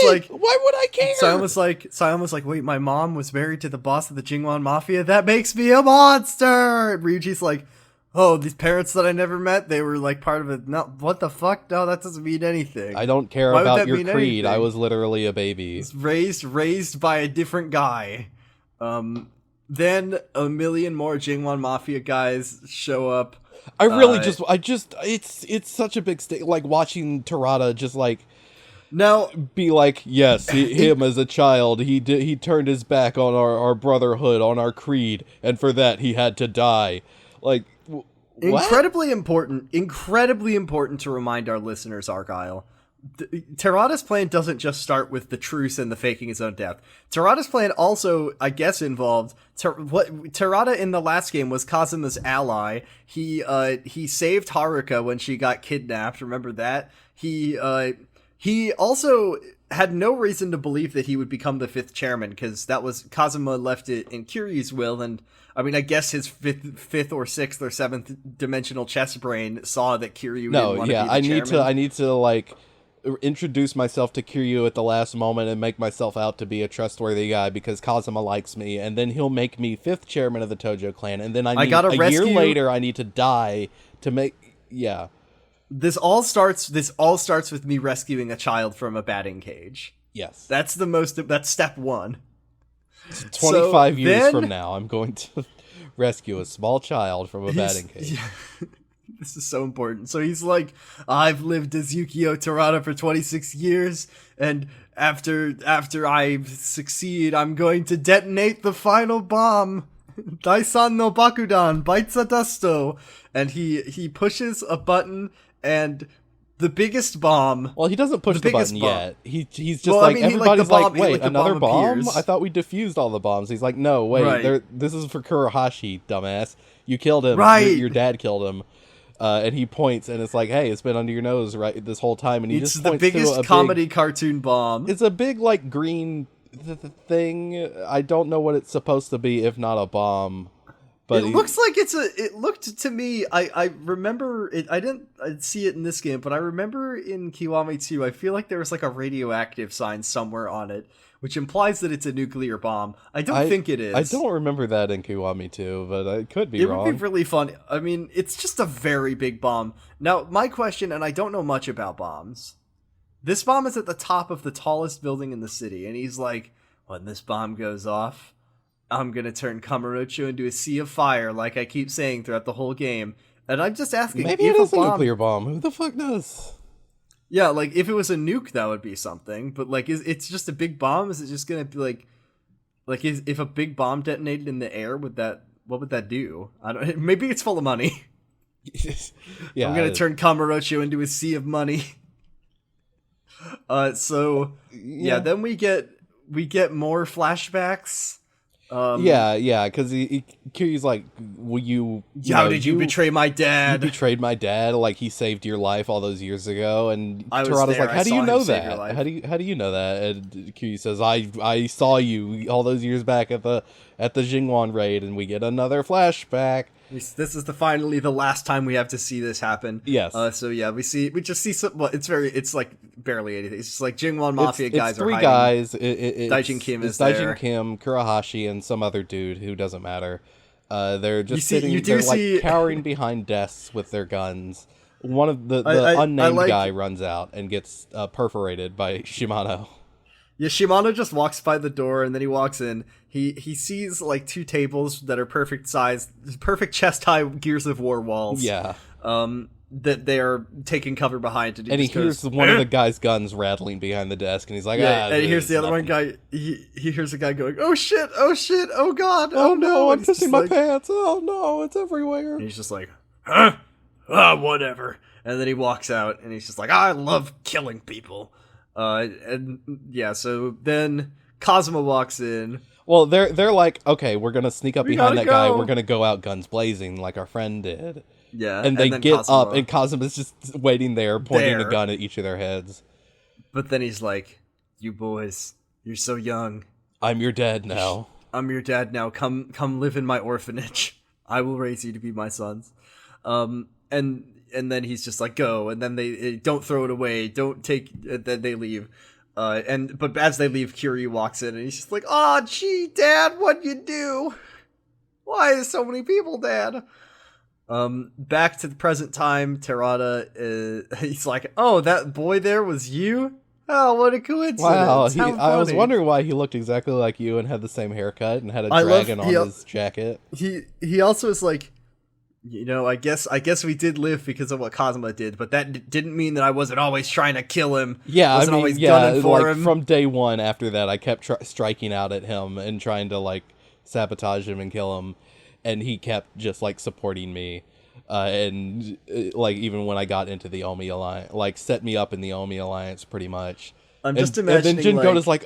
like, why would I care? Sayama's like, wait, my mom was married to the boss of the Jingwan Mafia. That makes me a monster. And Ryuji's like, oh, these parents that I never met, they were part of it. No, what the fuck? No, that doesn't mean anything. I don't care about your creed. I was literally a baby. Raised by a different guy. Then a million more Jingwan Mafia guys show up. It's such a big stake. Watching Terada just now be yes, him as a child, he turned his back on our brotherhood, on our creed, and for that he had to die. Incredibly important to remind our listeners, Argyle. Terada's plan doesn't just start with the truce and the faking his own death. Terada's plan also, I guess, involved Terada in the last game was Kazuma's ally. He saved Haruka when she got kidnapped. Remember that? He also had no reason to believe that he would become the 5th chairman, because that was Kazuma left it in Kiryu's will, and I mean, I guess his fifth or 6th or 7th dimensional chess brain saw that Kiryu didn't want to be the chairman. I need to introduce myself to Kiryu at the last moment and make myself out to be a trustworthy guy because Kazuma likes me, and then he'll make me 5th chairman of the Tojo clan, and then a year later I need to die to make This all starts with me rescuing a child from a batting cage. Yes. That's step 1. 25 years from now, I'm going to rescue a small child from a batting cage. This is so important. So he's like, I've lived as Yukio Terada for 26 years, and after I succeed, I'm going to detonate the final bomb. Daisan no Bakudan, Baitsa Dusto. And he pushes a button, and the biggest bomb... Well, he doesn't push the button bomb. yet. He's just everybody's like, wait, the another bomb? appears. I thought we defused all the bombs. He's like, no, wait, Right. this is for Kurohashi, dumbass. You killed him. Right. Your dad killed him. And he points, and it's like, hey, it's been under your nose right this whole time. And he It's just the points to biggest a comedy cartoon bomb. It's a big, like, green thing. I don't know what it's supposed to be, if not a bomb. But It looks like it looked to me, I remember it. I'd see it in this game, but I remember in Kiwami 2, I feel like there was like a radioactive sign somewhere on it, which implies that it's a nuclear bomb. I don't think it is. I don't remember that in Kiwami 2, but I could be wrong. It would be really fun. I mean, it's just a very big bomb. Now, my question, and I don't know much about bombs. This bomb is at the top of the tallest building in the city, and he's like, when this bomb goes off, I'm gonna turn Kamurocho into a sea of fire, like I keep saying throughout the whole game. And I'm just asking, Maybe if it is a bomb, nuclear bomb. Who the fuck knows? Yeah, like if it was a nuke, that would be something. But like, it's just a big bomb? Is it just gonna be like if a big bomb detonated in the air, what would that do? I don't. Maybe it's full of money. Yeah, I'm gonna turn Kamurocho into a sea of money. So yeah, then we get more flashbacks. Yeah, because Kiryu's like, will you... How did you betray my dad? You betrayed my dad, like he saved your life all those years ago, and I was Terada's there, like, I how do saw you him know save your that? life. How do you know that? And Kiryu says, I saw you all those years back at the Jingwan raid, and we get another flashback. This is finally the last time we have to see this happen. Yes. So yeah, we just see some. Well, it's like barely anything. It's just like Jingwan Mafia guys it's are three hiding. guys. Daijin Kim is Daijin there. Kim, Kurohashi, and some other dude who doesn't matter. They're just You sitting. do They're see- like cowering behind desks with their guns. One of the I unnamed like- guy runs out and gets perforated by Shimano. Yeah, Shimano just walks by the door and then he walks in. He sees like two tables that are perfect size, perfect chest high Gears of War walls. Yeah. That they are taking cover behind. And He just hears goes, one of the guy's guns rattling behind the desk, and he's like, Yeah, and he this hears the is other one nothing." guy. He hears a guy going, "Oh shit! Oh shit! Oh god! Oh no! I'm And he's pissing just my like- pants! Oh no! It's everywhere! And he's just like, huh? Whatever. And then he walks out, and he's just like, I love killing people. And yeah, so then Kazuma walks in. Well, they're like, okay, we're gonna sneak up behind gotta that guy. go. We're gonna go out guns blazing like our friend did. Yeah, And they then get Kazuma- up, and Kazuma's just waiting there, pointing There. a gun at each of their heads. But then he's like, you boys, you're so young. I'm your dad now. I'm your dad now. Come live in my orphanage. I will raise you to be my sons. And then he's just like, go. And then they don't throw it away. Don't take. Then they leave. But as they leave, Kiryu walks in and he's just like, oh, gee, Dad, what'd you do? Why is so many people dead? Back to the present time, Terada, he's like, oh, that boy there was you? Oh, what a coincidence. Wow, How I was funny. wondering why he looked exactly like you and had the same haircut and had a I love- dragon on he- his jacket. He also is like, you know, I guess we did live because of what Kazuma did, but that didn't mean that I wasn't always trying to kill him. Yeah, wasn't I mean, always yeah, gunning for like him. from day one after that, I kept striking out at him and trying to like sabotage him and kill him, and he kept just like supporting me. Like even when I got into the Omi Alliance, like set me up in the Omi Alliance pretty much. I'm just And imagining then Jin like, Goda's like,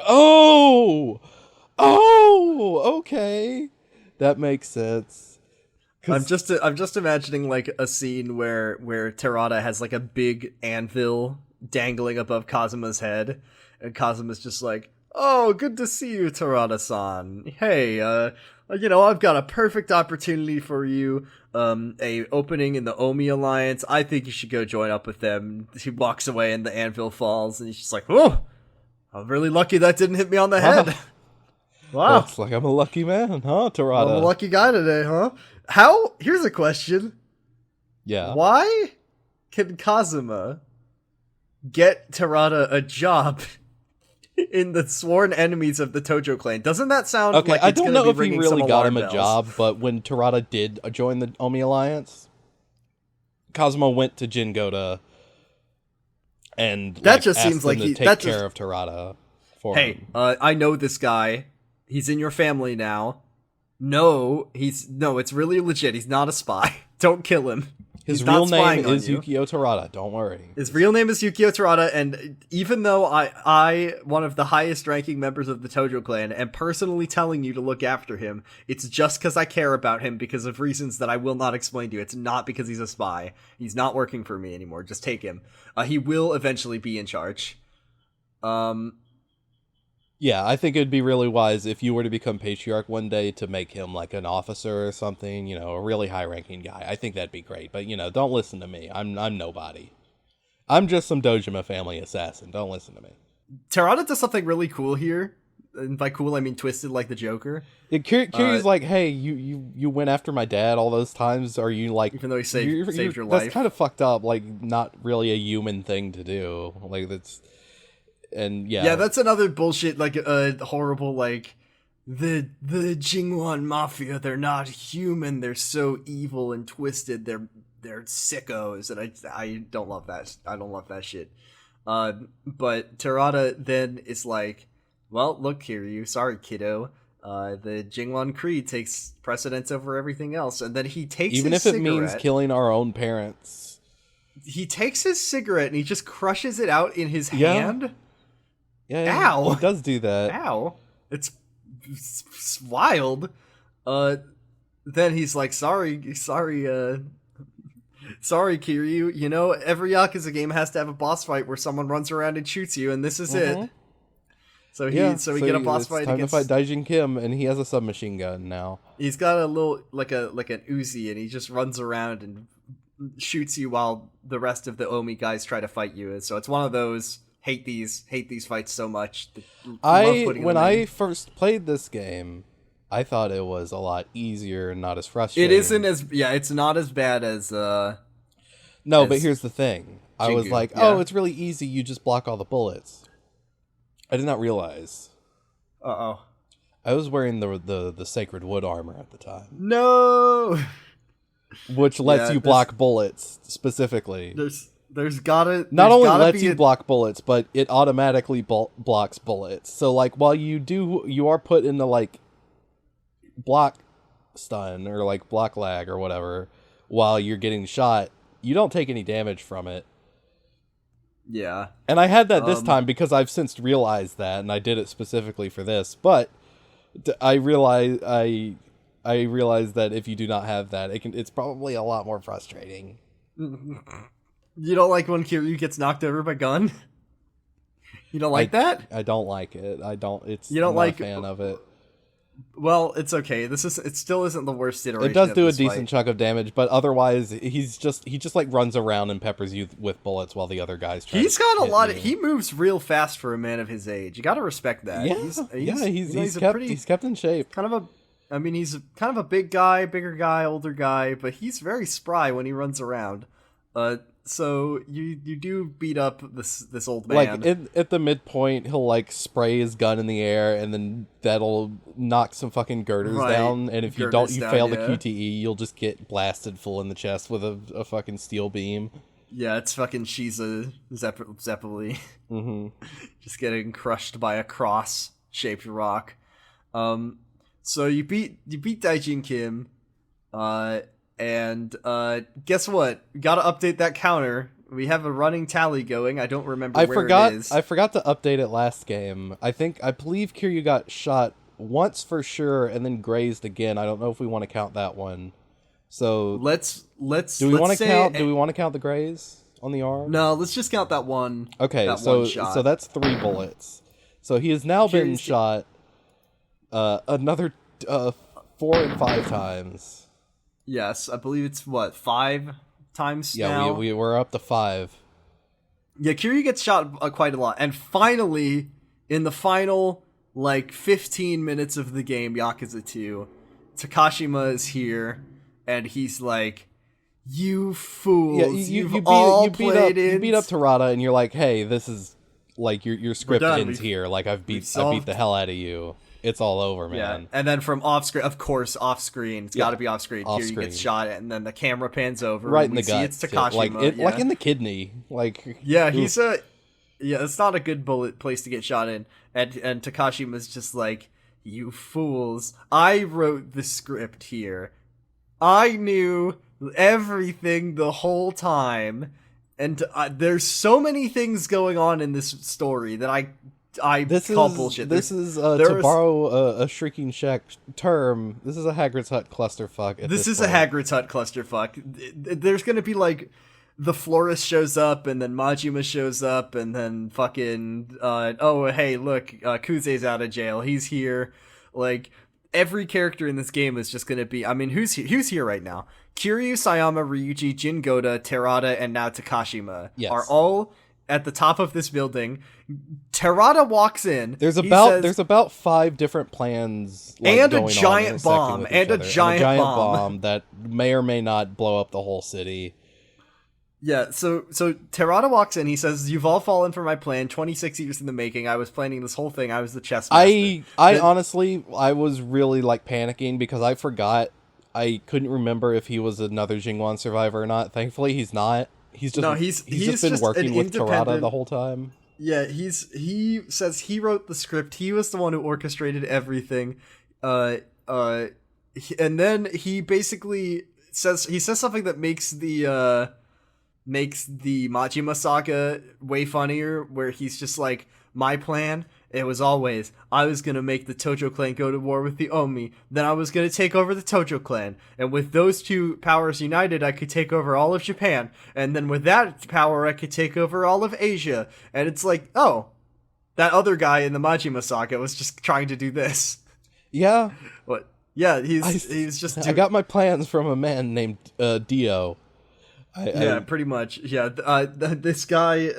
okay, that makes sense. I'm just imagining like a scene where Terada has like a big anvil dangling above Kazuma's head, and Kazuma's just like, "Oh, good to see you, Terada-san. Hey, you know, I've got a perfect opportunity for you. A opening in the Omi Alliance. I think you should go join up with them." He walks away, and the anvil falls, and he's just like, "Oh, I'm really lucky that didn't hit me on the head." Wow. Looks like I'm a lucky man, huh, Terada? I'm a lucky guy today, huh? Here's a question. Yeah. Why can Kazuma get Terada a job in the sworn enemies of the Tojo clan? Doesn't that sound Okay, like I it's don't gonna know be if he ringing really some got him alarm a bells? job, but when Terada did join the Omi Alliance, Kazuma went to Jin Goda and That just asked seems them like to take care of Terada for him. I know this guy. He's in your family now. No, it's really legit. He's not a spy. Don't kill him. His He's real not spying name on is you. Yukio Terada. Don't worry. His real name is Yukio Terada, and even though I, one of the highest ranking members of the Tojo clan, am personally telling you to look after him, it's just because I care about him because of reasons that I will not explain to you. It's not because he's a spy. He's not working for me anymore. Just take him. He will eventually be in charge. Yeah, I think it'd be really wise if you were to become Patriarch one day to make him like an officer or something, a really high-ranking guy. I think that'd be great. But, don't listen to me. I'm nobody. I'm just some Dojima family assassin. Don't listen to me. Terada does something really cool here. And by cool, I mean twisted like the Joker. Kiryu's like, hey, you went after my dad all those times. Are you like... Even though he saved your life. That's kind of fucked up. Like, not really a human thing to do. Like, that's... And yeah, that's another bullshit, like horrible, like the Jingwan Mafia. They're not human. They're so evil and twisted. They're sickos, and I don't love that. I don't love that shit. But Terada then is like, well, look here, you sorry kiddo. The Jingwan Creed takes precedence over everything else, and then he takes even his if it cigarette, means killing our own parents. He takes his cigarette and he just crushes it out in his hand. Yeah, Ow! He does do that. Ow! It's wild. Then he's like, sorry, Kiryu. Every Yakuza game has to have a boss fight where someone runs around and shoots you, and this is it. So we get a boss fight time against... to fight Daijin Kim, and he has a submachine gun now. He's got a little, like an Uzi, and he just runs around and shoots you while the rest of the Omi guys try to fight you. So it's one of those... Hate these fights so much. When I first played this game, I thought it was a lot easier and not as frustrating. It isn't as it's not as bad as No, as but here's the thing. I was like, it's really easy, you just block all the bullets. I did not realize. I was wearing the sacred wood armor at the time. No. Which lets you block bullets specifically. There's gotta not only lets you block bullets, but it automatically blocks bullets. So like while you are put into like block stun or like block lag or whatever while you're getting shot, you don't take any damage from it. Yeah. And I had that this time because I've since realized that, and I did it specifically for this. But I realized that if you do not have that, it's probably a lot more frustrating. You don't like when Kiryu gets knocked over by gun? You don't like that? I don't like it. I don't. You don't I'm like not a fan of it. Well, it's okay. It still isn't the worst iteration. It does do a of this decent chunk of damage, but otherwise, he just like runs around and peppers you with bullets while the other guys try. He's got a lot. He moves real fast for a man of his age. You got to respect that. Yeah, he's kept in shape. He's kind of a bigger guy, older guy, but he's very spry when he runs around. So you do beat up this old man. Like at the midpoint, he'll like spray his gun in the air, and then that'll knock some fucking girders down. And if you fail the QTE, you'll just get blasted full in the chest with a fucking steel beam. Yeah, it's fucking Shiza Zeppeli. Mm-hmm. Just getting crushed by a cross-shaped rock. So you beat Daijin Kim. And guess what? Gotta update that counter. We have a running tally going. I don't remember where it is. I forgot to update it last game. I believe Kiryu got shot once for sure and then grazed again. I don't know if we want to count that one. So let's do we want to count? Do we want to count the graze on the arm? No, let's just count that one. Okay, so that's 3 bullets. So he has now been shot another 4 and 5 times. Yes, I believe it's 5 times now? Yeah, we're up to 5. Yeah, Kiryu gets shot quite a lot. And finally, in the final, 15 minutes of the game, Yakuza 2, Takashima is here, and he's like, you fools, you beat up Terada, and you're like, hey, this is, your script ends here. Like, I've beat the hell out of you. it's all over, man. Yeah, and then from off screen, of course, off screen. It's got to be off screen. Off Kiryu screen. gets shot, and then the camera pans over, Right and in we the see gut. it's Takashima. Like in the kidney. Like yeah, oof. it's not a good bullet place to get shot in. And Takashima's just like, you fools! I wrote the script here. I knew everything the whole time, and there's so many things going on in this story that I call bullshit. This is to borrow a Shrieking Shack term. This is a Hagrid's Hut clusterfuck. This is a Hagrid's Hut clusterfuck. There's gonna be like the florist shows up, and then Majima shows up, and then fucking oh hey look, Kuze's out of jail. He's here. Like every character in this game is just gonna be. I mean, who's here right now? Kiryu, Sayama, Ryuji, Jin Goda, Terada, and now Takashima are all at the top of this building. Terada walks in. There's about 5 different plans, like, and going a giant on, bomb, and a giant bomb that may or may not blow up the whole city. Yeah, so Terada walks in. He says, "You've all fallen for my plan. 26 years in the making. I was planning this whole thing. I was the chess master." Honestly, I was really like panicking because I forgot. I couldn't remember if he was another Jingwan survivor or not. Thankfully, he's not. He's just been working with Terada the whole time. Yeah, he says he wrote the script. He was the one who orchestrated everything. And then he basically says something that makes the Majima saga way funnier, where he's just like, my plan, it was always, I was going to make the Tojo clan go to war with the Omi, then I was going to take over the Tojo clan, and with those two powers united, I could take over all of Japan, and then with that power, I could take over all of Asia, and it's like, oh, that other guy in the Majima saga was just trying to do this. Yeah. What? Yeah, he's just... I got my plans from a man named Dio. Pretty much. Yeah, this guy,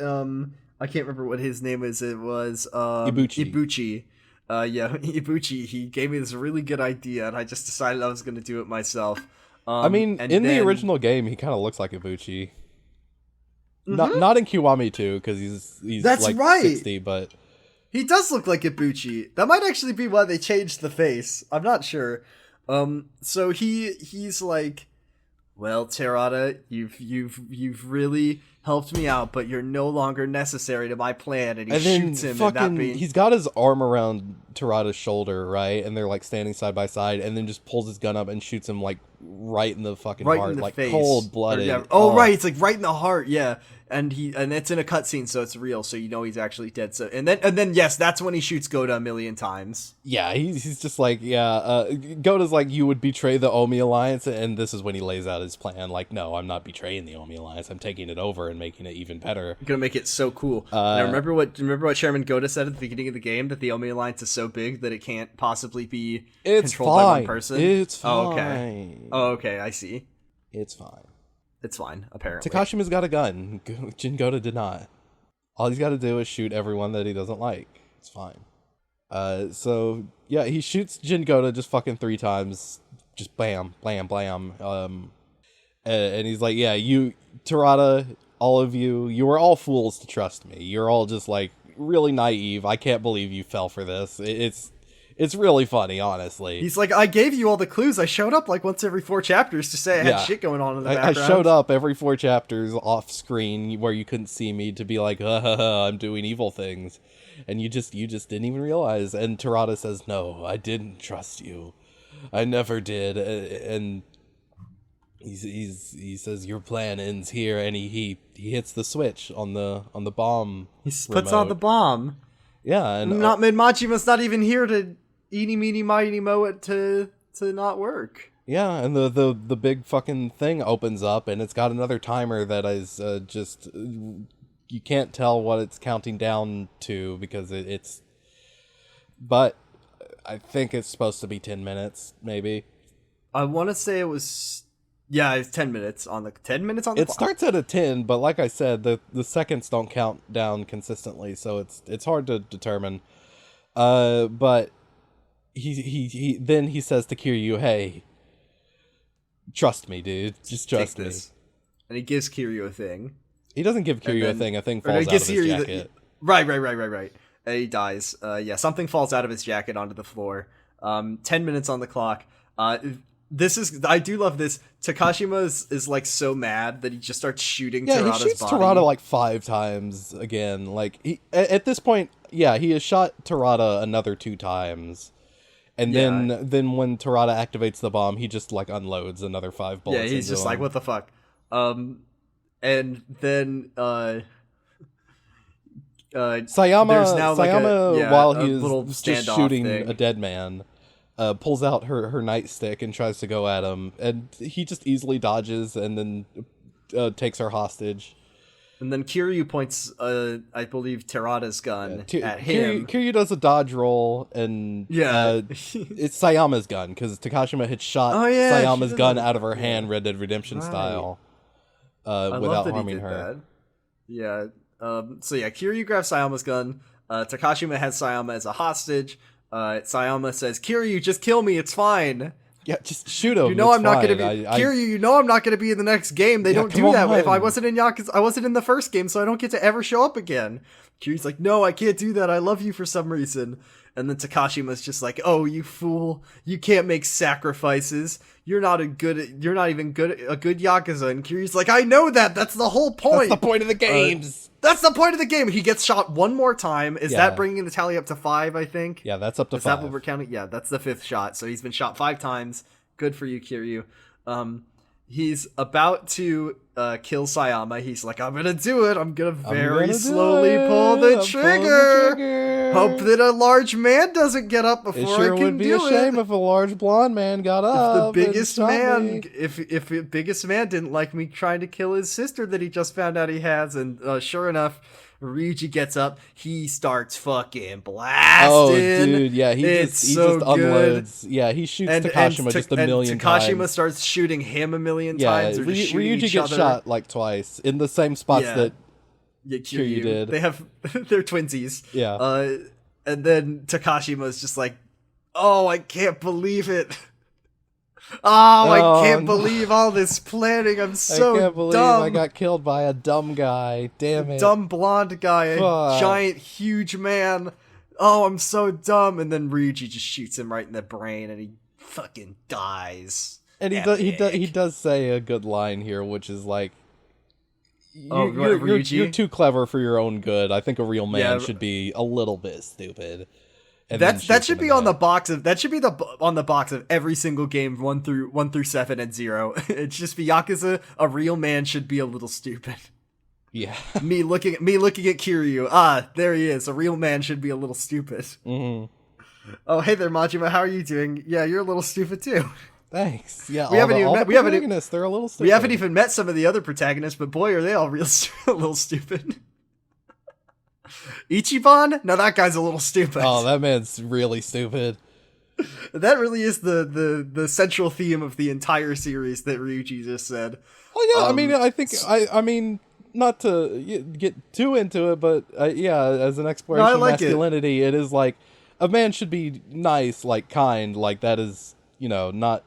I can't remember what his name is. It was Ibuchi. Ibuchi. He gave me this really good idea, and I just decided I was going to do it myself. The original game, he kind of looks like Ibuchi. Mm-hmm. Not in Kiwami 2, because he's That's like right. 60, but he does look like Ibuchi. That might actually be why they changed the face. I'm not sure. So he's like, well, Terada, you've really helped me out, but you're no longer necessary to my plan. And he shoots him. He's got his arm around Terada's shoulder, right? And they're like standing side by side, and then just pulls his gun up and shoots him like right in the fucking heart, like cold blooded. Yeah. Oh, right, it's like right in the heart. Yeah. And it's in a cutscene, so it's real, so you know he's actually dead. So and then yes, that's when he shoots Goda a million times. Yeah, he's just like, Goda's like, you would betray the Omi Alliance, and this is when he lays out his plan. Like, no, I'm not betraying the Omi Alliance. I'm taking it over and making it even better. I'm gonna make it so cool. Now, remember what Chairman Goda said at the beginning of the game, that the Omi Alliance is so big that it can't possibly be controlled by one person. It's fine. Oh, okay. Oh, okay. I see. It's fine. It's fine, apparently. Takashima's got a gun. Jin Goda did not. All he's got to do is shoot everyone that he doesn't like. It's fine. So, yeah, he shoots Jin Goda just fucking 3 times. Just blam, blam, blam. And he's like, yeah, you, Terada, all of you were all fools to trust me. You're all just, like, really naive. I can't believe you fell for this. It's really funny, honestly. He's like, I gave you all the clues. I showed up like once every 4 chapters to say I had shit going on in the background. I showed up every 4 chapters off screen where you couldn't see me to be like, I'm doing evil things. And you just didn't even realize. And Terada says, no, I didn't trust you. I never did. And he says, your plan ends here. And he hits the switch on the bomb. He puts on the bomb. Yeah. And Majima's not even here to eeny, meeny, miny, moe it to not work. Yeah, and the big fucking thing opens up, and it's got another timer that is just... you can't tell what it's counting down to, because it's... But I think it's supposed to be 10 minutes, maybe. I want to say it was... Yeah, it's 10 minutes on the... 10 minutes on the It starts at a 10, but like I said, the seconds don't count down consistently, so it's hard to determine. But... He says to Kiryu, hey, trust me, dude. Just trust me. And he gives Kiryu a thing. He doesn't give Kiryu a thing. A thing falls out of his jacket. Right. He dies. Yeah, something falls out of his jacket onto the floor. 10 minutes on the clock. I do love this. Takashima is like so mad that he just starts shooting Terada's body. He shoots Terada like 5 times again. Like he, at this point, he has shot Terada another 2 times. And then when Terada activates the bomb, he just like unloads another 5 bullets. Yeah, he's just like, what the fuck? And then Sayama, while he's just shooting thing. a dead man, pulls out her nightstick and tries to go at him, and he just easily dodges and then takes her hostage. And then Kiryu points, I believe, Terada's gun at him. Kiryu does a dodge roll, and it's Sayama's gun, because Takashima had shot Sayama's gun out of her hand, Red Dead Redemption style, without harming her. Yeah. Kiryu grabs Sayama's gun. Takashima has Sayama as a hostage. Sayama says, Kiryu, just kill me, it's fine. Yeah, just shoot him. You know I'm not going to be Kiryu. You know I'm not going to be in the next game. They don't do that. If I wasn't in Yakuza, I wasn't in the first game, so I don't get to ever show up again. Kiryu's like, no, I can't do that. I love you for some reason. And then Takashima's just like, oh, you fool! You can't make sacrifices. You're not even good. A good Yakuza. And Kiryu's like, I know that. That's the whole point. That's the point of the games. That's the point of the game. He gets shot one more time. Is that bringing the tally up to 5, I think? Yeah, that's up to 5. Is that what we're counting? Yeah, that's the 5th shot. So he's been shot 5 times. Good for you, Kiryu. He's about to kill Sayama. He's like, I'm gonna do it. I'm gonna very slowly pull the trigger. Hope that a large man doesn't get up before I can do it. It sure would be a shame if a large blonde man got up. If the biggest man didn't like me trying to kill his sister that he just found out he has, and sure enough, Ryuji gets up. He starts fucking blasting. Oh, dude, yeah, he just unloads. Yeah, he shoots Takashima just a million times. Takashima starts shooting him a million times. Ryuji gets shot like twice in the same spots that Kiryu did. They're twinsies. Yeah. And then Takashima's just like, oh, I can't believe it. I can't believe all this planning. I'm so I can't believe dumb. I got killed by a dumb guy. Damn it. Dumb blonde guy, a giant, huge man. Oh, I'm so dumb. And then Ryuji just shoots him right in the brain, and he fucking dies. And he does say a good line here, which is like, you're too clever for your own good. I think a real man should be a little bit stupid. And that should be on the box of on the box of every single game 1 through 7 and 0. It's just be Yakuza. A real man should be a little stupid. Yeah. me looking at Kiryu. There he is. A real man should be a little stupid. Mm-hmm. Oh, hey there, Majima. How are you doing? Yeah, you're a little stupid too. Thanks. Yeah, they're a little stupid. We haven't even met some of the other protagonists, but boy, are they all a little stupid. Ichiban? No, that guy's a little stupid. Oh, that man's really stupid. That really is the central theme of the entire series that Ryuji just said. Well, yeah, I mean, not to get too into it, but as an exploration of masculinity, it is like a man should be nice, like kind, like that is, not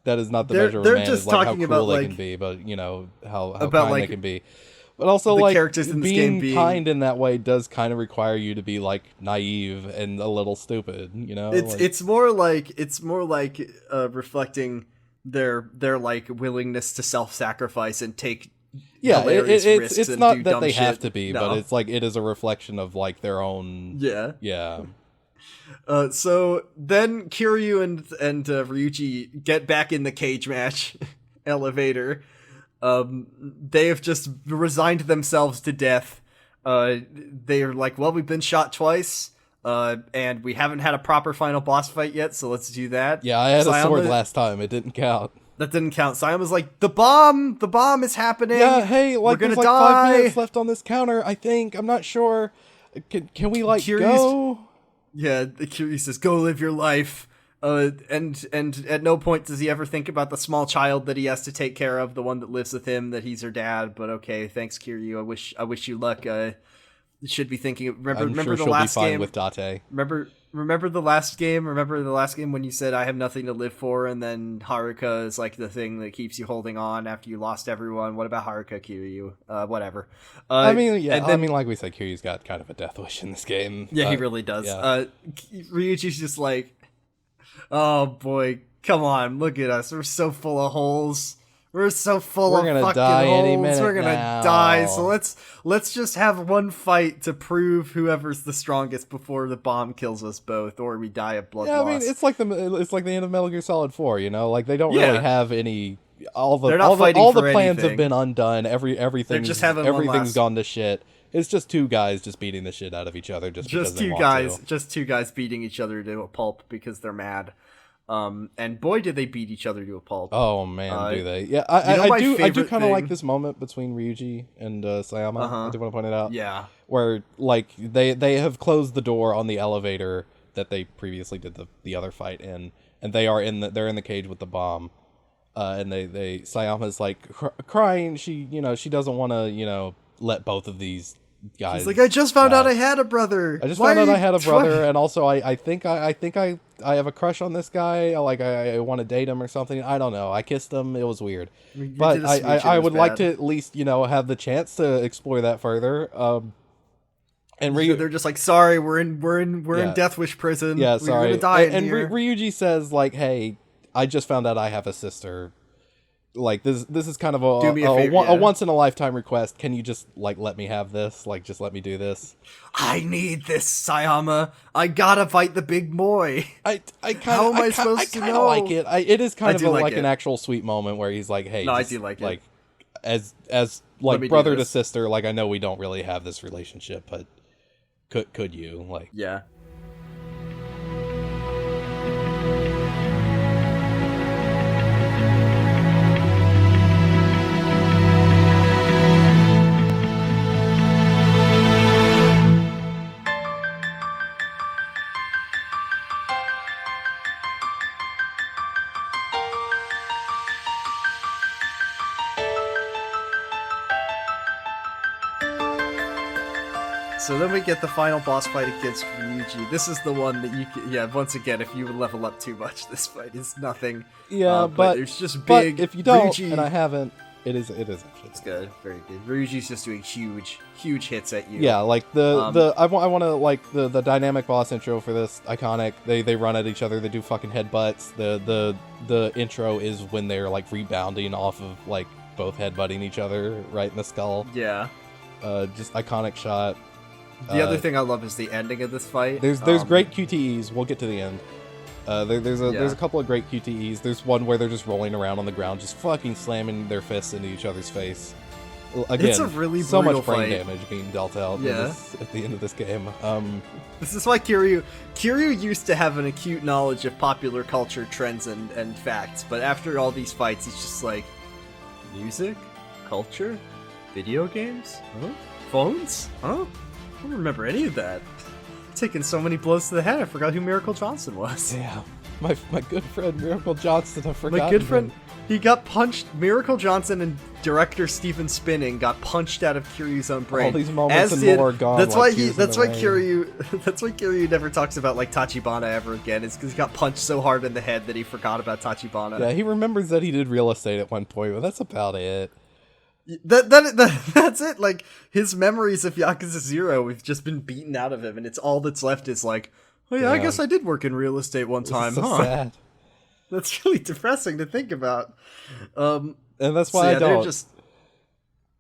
that is not the measure of a man. Is like how cruel they can be, but how kind they can be. But also, like, being kind in that way does kind of require you to be like naive and a little stupid. It's more like reflecting their like willingness to self-sacrifice and take hilarious risks. It's not that they have to be, but it's like it is a reflection of like their own. Yeah. So then Kiryu and Ryuji get back in the cage match elevator. They have just resigned themselves to death. They are like, well, we've been shot twice, and we haven't had a proper final boss fight yet, so let's do that. Yeah, I had a sword last time. It didn't count. That didn't count. Sayama's like, the bomb is happening. Yeah, hey, like, we're gonna there's die. 5 minutes left on this counter, I think. I'm not sure. Can we, like, go? Yeah, Kiryu says, go live your life. And at no point does he ever think about the small child that he has to take care of, the one that lives with him, that he's her dad. But okay, thanks, Kiryu. I wish you luck. You should be thinking. Remember the last game with Date. Remember Remember the last game? Remember the last game when you said I have nothing to live for, and then Haruka is like the thing that keeps you holding on after you lost everyone? What about Haruka Kiryu? Whatever. I mean, yeah. I mean, like we said, Kiryu's got kind of a death wish in this game. Yeah, he really does. Yeah. Ryuji's just like, oh boy, come on, look at us. We're so full of holes. We're so full of fucking die holes. any minute We're gonna now. die. So let's just have one fight to prove whoever's the strongest before the bomb kills us both, or we die of blood loss. I mean, it's like the end of Metal Gear Solid 4. You know, like they don't really have any. All the plans anything. have been undone. Everything's gone to shit. It's just two guys just beating the shit out of each other because they want to. Just two guys beating each other to a pulp because they're mad. And boy, did they beat each other to a pulp. Oh man, do they? Yeah, I do kind of like this moment between Ryuji and Sayama. I do want to point it out. Yeah, where like they have closed the door on the elevator that they previously did the other fight in, and they're in the cage with the bomb. And they Sayama's like crying. She doesn't want to let both of these guys. He's like, I just found out I had a brother. And also I think I have a crush on this guy. Like I want to date him or something. I don't know. I kissed him. It was weird. But I would like to at least have the chance to explore that further. And they're just like, sorry, we're in Death Wish prison. Yeah, sorry. We're gonna die and Ryuji says like, hey, I just found out I have a sister. Like this is kind of a once in a lifetime request. Can you just like let me have this? Like just let me do this. I need this, Sayama. I gotta fight the big boy. How am I supposed to know? Like it. It is kind of like an actual sweet moment where he's like, hey, I do like it. Like as like brother to sister. Like I know we don't really have this relationship, but could you like? Yeah. So then we get the final boss fight against Ryuji. This is the one that you can, once again, if you level up too much, this fight is nothing. Yeah, but there's just big. But if you don't, Ryuji, and I haven't, it is actually. It's good, very good. Ryuji's just doing huge hits at you. Yeah, like I want to like the dynamic boss intro for this iconic. They run at each other. They do fucking headbutts. The intro is when they're like rebounding off of like both headbutting each other right in the skull. Yeah. Just iconic shot. The other thing I love is the ending of this fight. There's great QTEs. We'll get to the end. There's a couple of great QTEs. There's one where they're just rolling around on the ground, just fucking slamming their fists into each other's face. Again, it's a really so much brutal brain fight. damage being dealt out at the end of this game. This is why Kiryu used to have an acute knowledge of popular culture trends and facts, but after all these fights, he's just like, music, culture, video games, phones, I don't remember any of that. Taking so many blows to the head, I forgot who Miracle Johnson was. Yeah, my good friend Miracle Johnson, I forgot. My good friend, he got punched. Miracle Johnson and director Steven Spinning got punched out of Kiryu's own brain. All these moments and more gone. That's like why That's why Kiryu never talks about like Tachibana ever again. It's because he got punched so hard in the head that he forgot about Tachibana. Yeah, he remembers that he did real estate at one point, but that's about it. That's it. Like his memories of Yakuza 0 have just been beaten out of him, and it's all that's left is like, oh yeah, I guess I did work in real estate one time. So sad. That's really depressing to think about. And that's why I don't.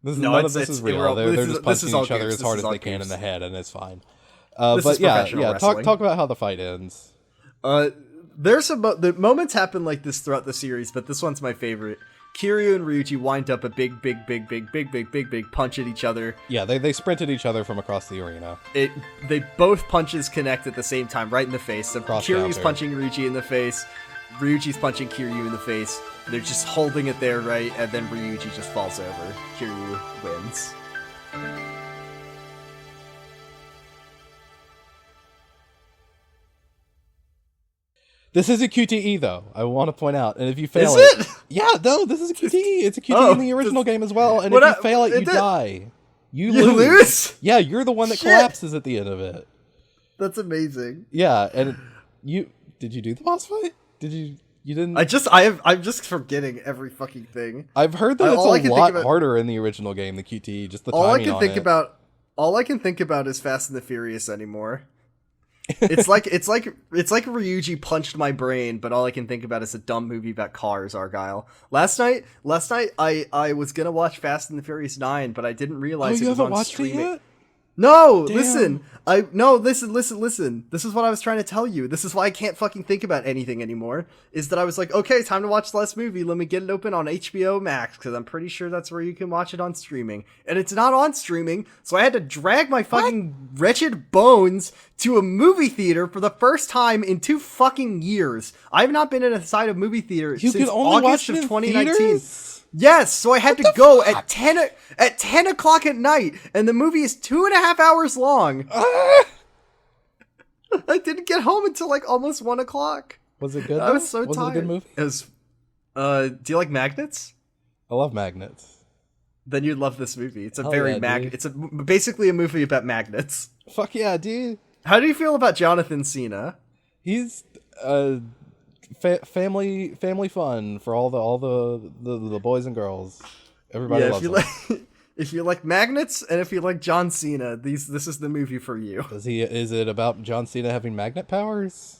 None of this is real. Real. They're just punching each other as hard as they can in the head, and it's fine. But yeah. Talk about how the fight ends. There's the moments happen like this throughout the series, but this one's my favorite. Kiryu and Ryuji wind up a big punch at each other. Yeah, they sprinted each other from across the arena. They both punches connect at the same time, right in the face. So Kiryu's punching Ryuji in the face, Ryuji's punching Kiryu in the face. They're just holding it there, right? And then Ryuji just falls over. Kiryu wins. This is a QTE, though. I want to point out, and if you fail it, yeah, no, this is a QTE. It's a QTE in the original game as well. And if you fail it, you die. You lose. lose? Yeah, you're the one that collapses at the end of it. That's amazing. Yeah, and did you do the boss fight? You didn't? I'm just forgetting every fucking thing. I've heard that all I it's a can lot think about- harder in the original game, the QTE. Just the All I timing can on think it. about, all I can think about is Fast and the Furious anymore. It's like Ryuji punched my brain, but all I can think about is a dumb movie about cars. Argyle. Last night, I was gonna watch Fast and the Furious 9, but I didn't realize you it was haven't on watched streaming. it yet? No, Damn. listen. Listen. This is what I was trying to tell you. This is why I can't fucking think about anything anymore. Is that I was like, okay, time to watch the last movie. Let me get it open on HBO Max, because I'm pretty sure that's where you can watch it on streaming. And it's not on streaming, so I had to drag my fucking wretched bones to a movie theater for the first time in 2 fucking years. I've not been inside a movie theater You since can only August watch it of in 2019. theaters? Yes, so I had to go at 10 o'clock at night, and the movie is 2.5 hours long. I didn't get home until like almost 1 o'clock. Was it good? I was so was tired. it a good movie? It was, do you like magnets? I love magnets. Then you'd love this movie. It's a Hell very yeah, dude. It's basically a movie about magnets. Fuck yeah, dude. How do you feel about Jonathan Cena? He's family fun for all the boys and girls. Everybody loves him. If you like magnets and if you like John Cena, this is the movie for you. Is it about John Cena having magnet powers?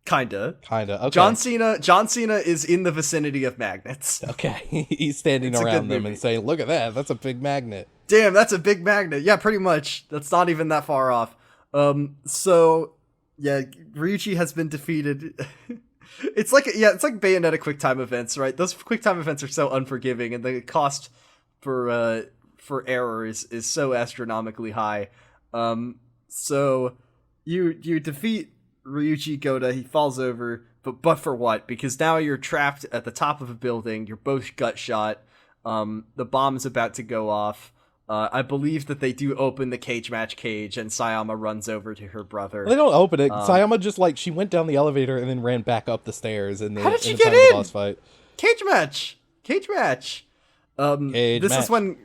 Kinda. Okay. John Cena is in the vicinity of magnets. Okay. He's standing It's a around good them movie. and saying, "Look at that. That's a big magnet." Damn, that's a big magnet. Yeah, pretty much. That's not even that far off. So yeah, Ryuji has been defeated. It's like Bayonetta QuickTime events, right? Those QuickTime events are so unforgiving, and the cost for error is so astronomically high. So you defeat Ryuji Goda, he falls over, but for what? Because now you're trapped at the top of a building, you're both gut shot, the bomb's about to go off. I believe that they do open the cage match cage, and Sayama runs over to her brother. They don't open it. Sayama just she went down the elevator and then ran back up the stairs in the, How did she in the get time of the in? boss fight. Cage match. This is when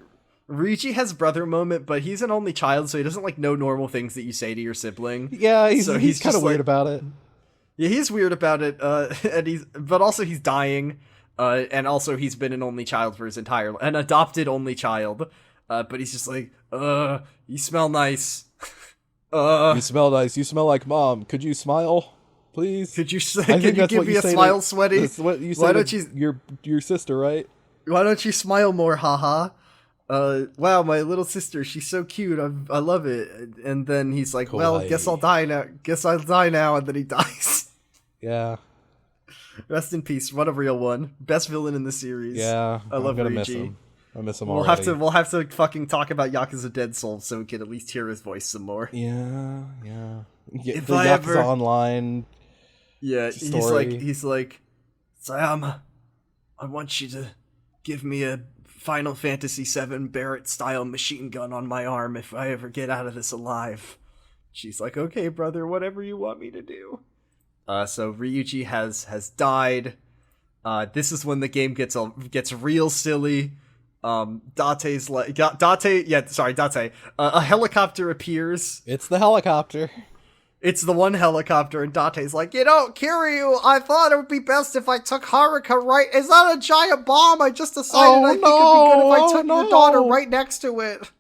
Ryuji has brother moment, but he's an only child, so he doesn't know normal things that you say to your sibling. Yeah, he's So kind just of weird about it. Yeah, he's weird about it, but also he's dying, and also he's been an only child for his entire an adopted only child, but he's just like, you smell nice. You smell nice. You smell like mom. Could you smile, please? Could you I think that's give what me you a say smile, to, sweaty? That's what you say Why to don't you your sister, right? Why don't you smile more, haha? Wow, my little sister, she's so cute. I love it. And then he's like, well, Kawaii. guess I'll die now. And then he dies. Yeah. Rest in peace. What a real one. Best villain in the series. Yeah. I love I'm gonna Ryuji. miss him. I miss him We'll already. have to fucking talk about Yakuza Dead Soul so we can at least hear his voice some more. Yeah. If the I Yakuza ever- Online. Yeah, Story. he's like, Sayama, I want you to give me a Final Fantasy VII Barrett-style machine gun on my arm if I ever get out of this alive. She's like, okay, brother, whatever you want me to do. So Ryuji has died. This is when the game gets real silly. Date's like, Date. A helicopter appears. It's the helicopter. It's the one helicopter, and Date's like, Kiryu, I thought it would be best if I took Haruka right. Is that a giant bomb? I just decided I think it'd be good if I took your daughter right next to it.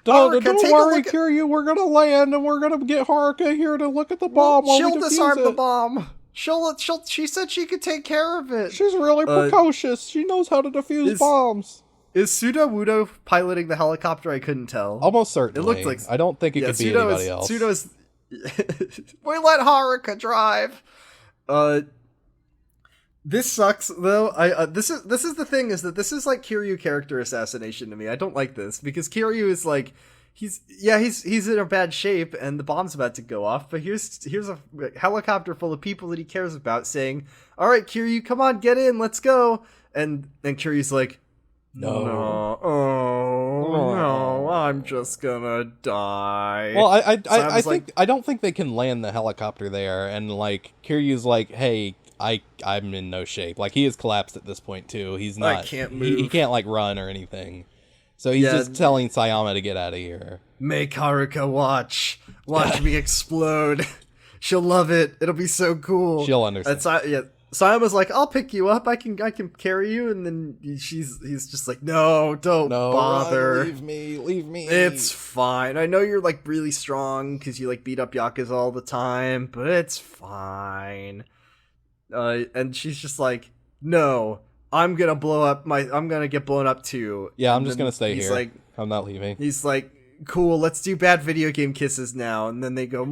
Don't Haruka, take a worry, look at- Kiryu. We're gonna land and we're gonna get Haruka here to look at the bomb. while She'll we defuse disarm the it. bomb. She said she could take care of it. She's really precocious. She knows how to defuse bombs. Is Suda Wudo piloting the helicopter? I couldn't tell. Almost certainly. It looked like- I don't think it could be anybody else. Sudo's. We let Haruka drive. This sucks though. This is the thing, is that this is like Kiryu character assassination to me. I don't like this because Kiryu is like he's in a bad shape and the bomb's about to go off, but here's a helicopter full of people that he cares about saying, "All right, Kiryu, come on, get in, let's go." And Kiryu's like, No, I'm just gonna die. Well, I I don't think they can land the helicopter there, and Kiryu's like, hey, I'm in no shape. He is collapsed at this point too. He's not. I can't He move. can't run or anything. So he's Yeah. just telling Sayama to get out of here. Make Haruka watch me explode. She'll love it. It'll be so cool. She'll understand. Sayama's like, I'll pick you up. I can carry you. And then he's just like, no, don't bother. Run, leave me. It's fine. I know you're like really strong because you like beat up Yakuza all the time, but it's fine. And she's just like, no, I'm gonna get blown up too. Yeah, I'm and just gonna stay here. Like, I'm not leaving. He's like, cool, let's do bad video game kisses now. And then they go,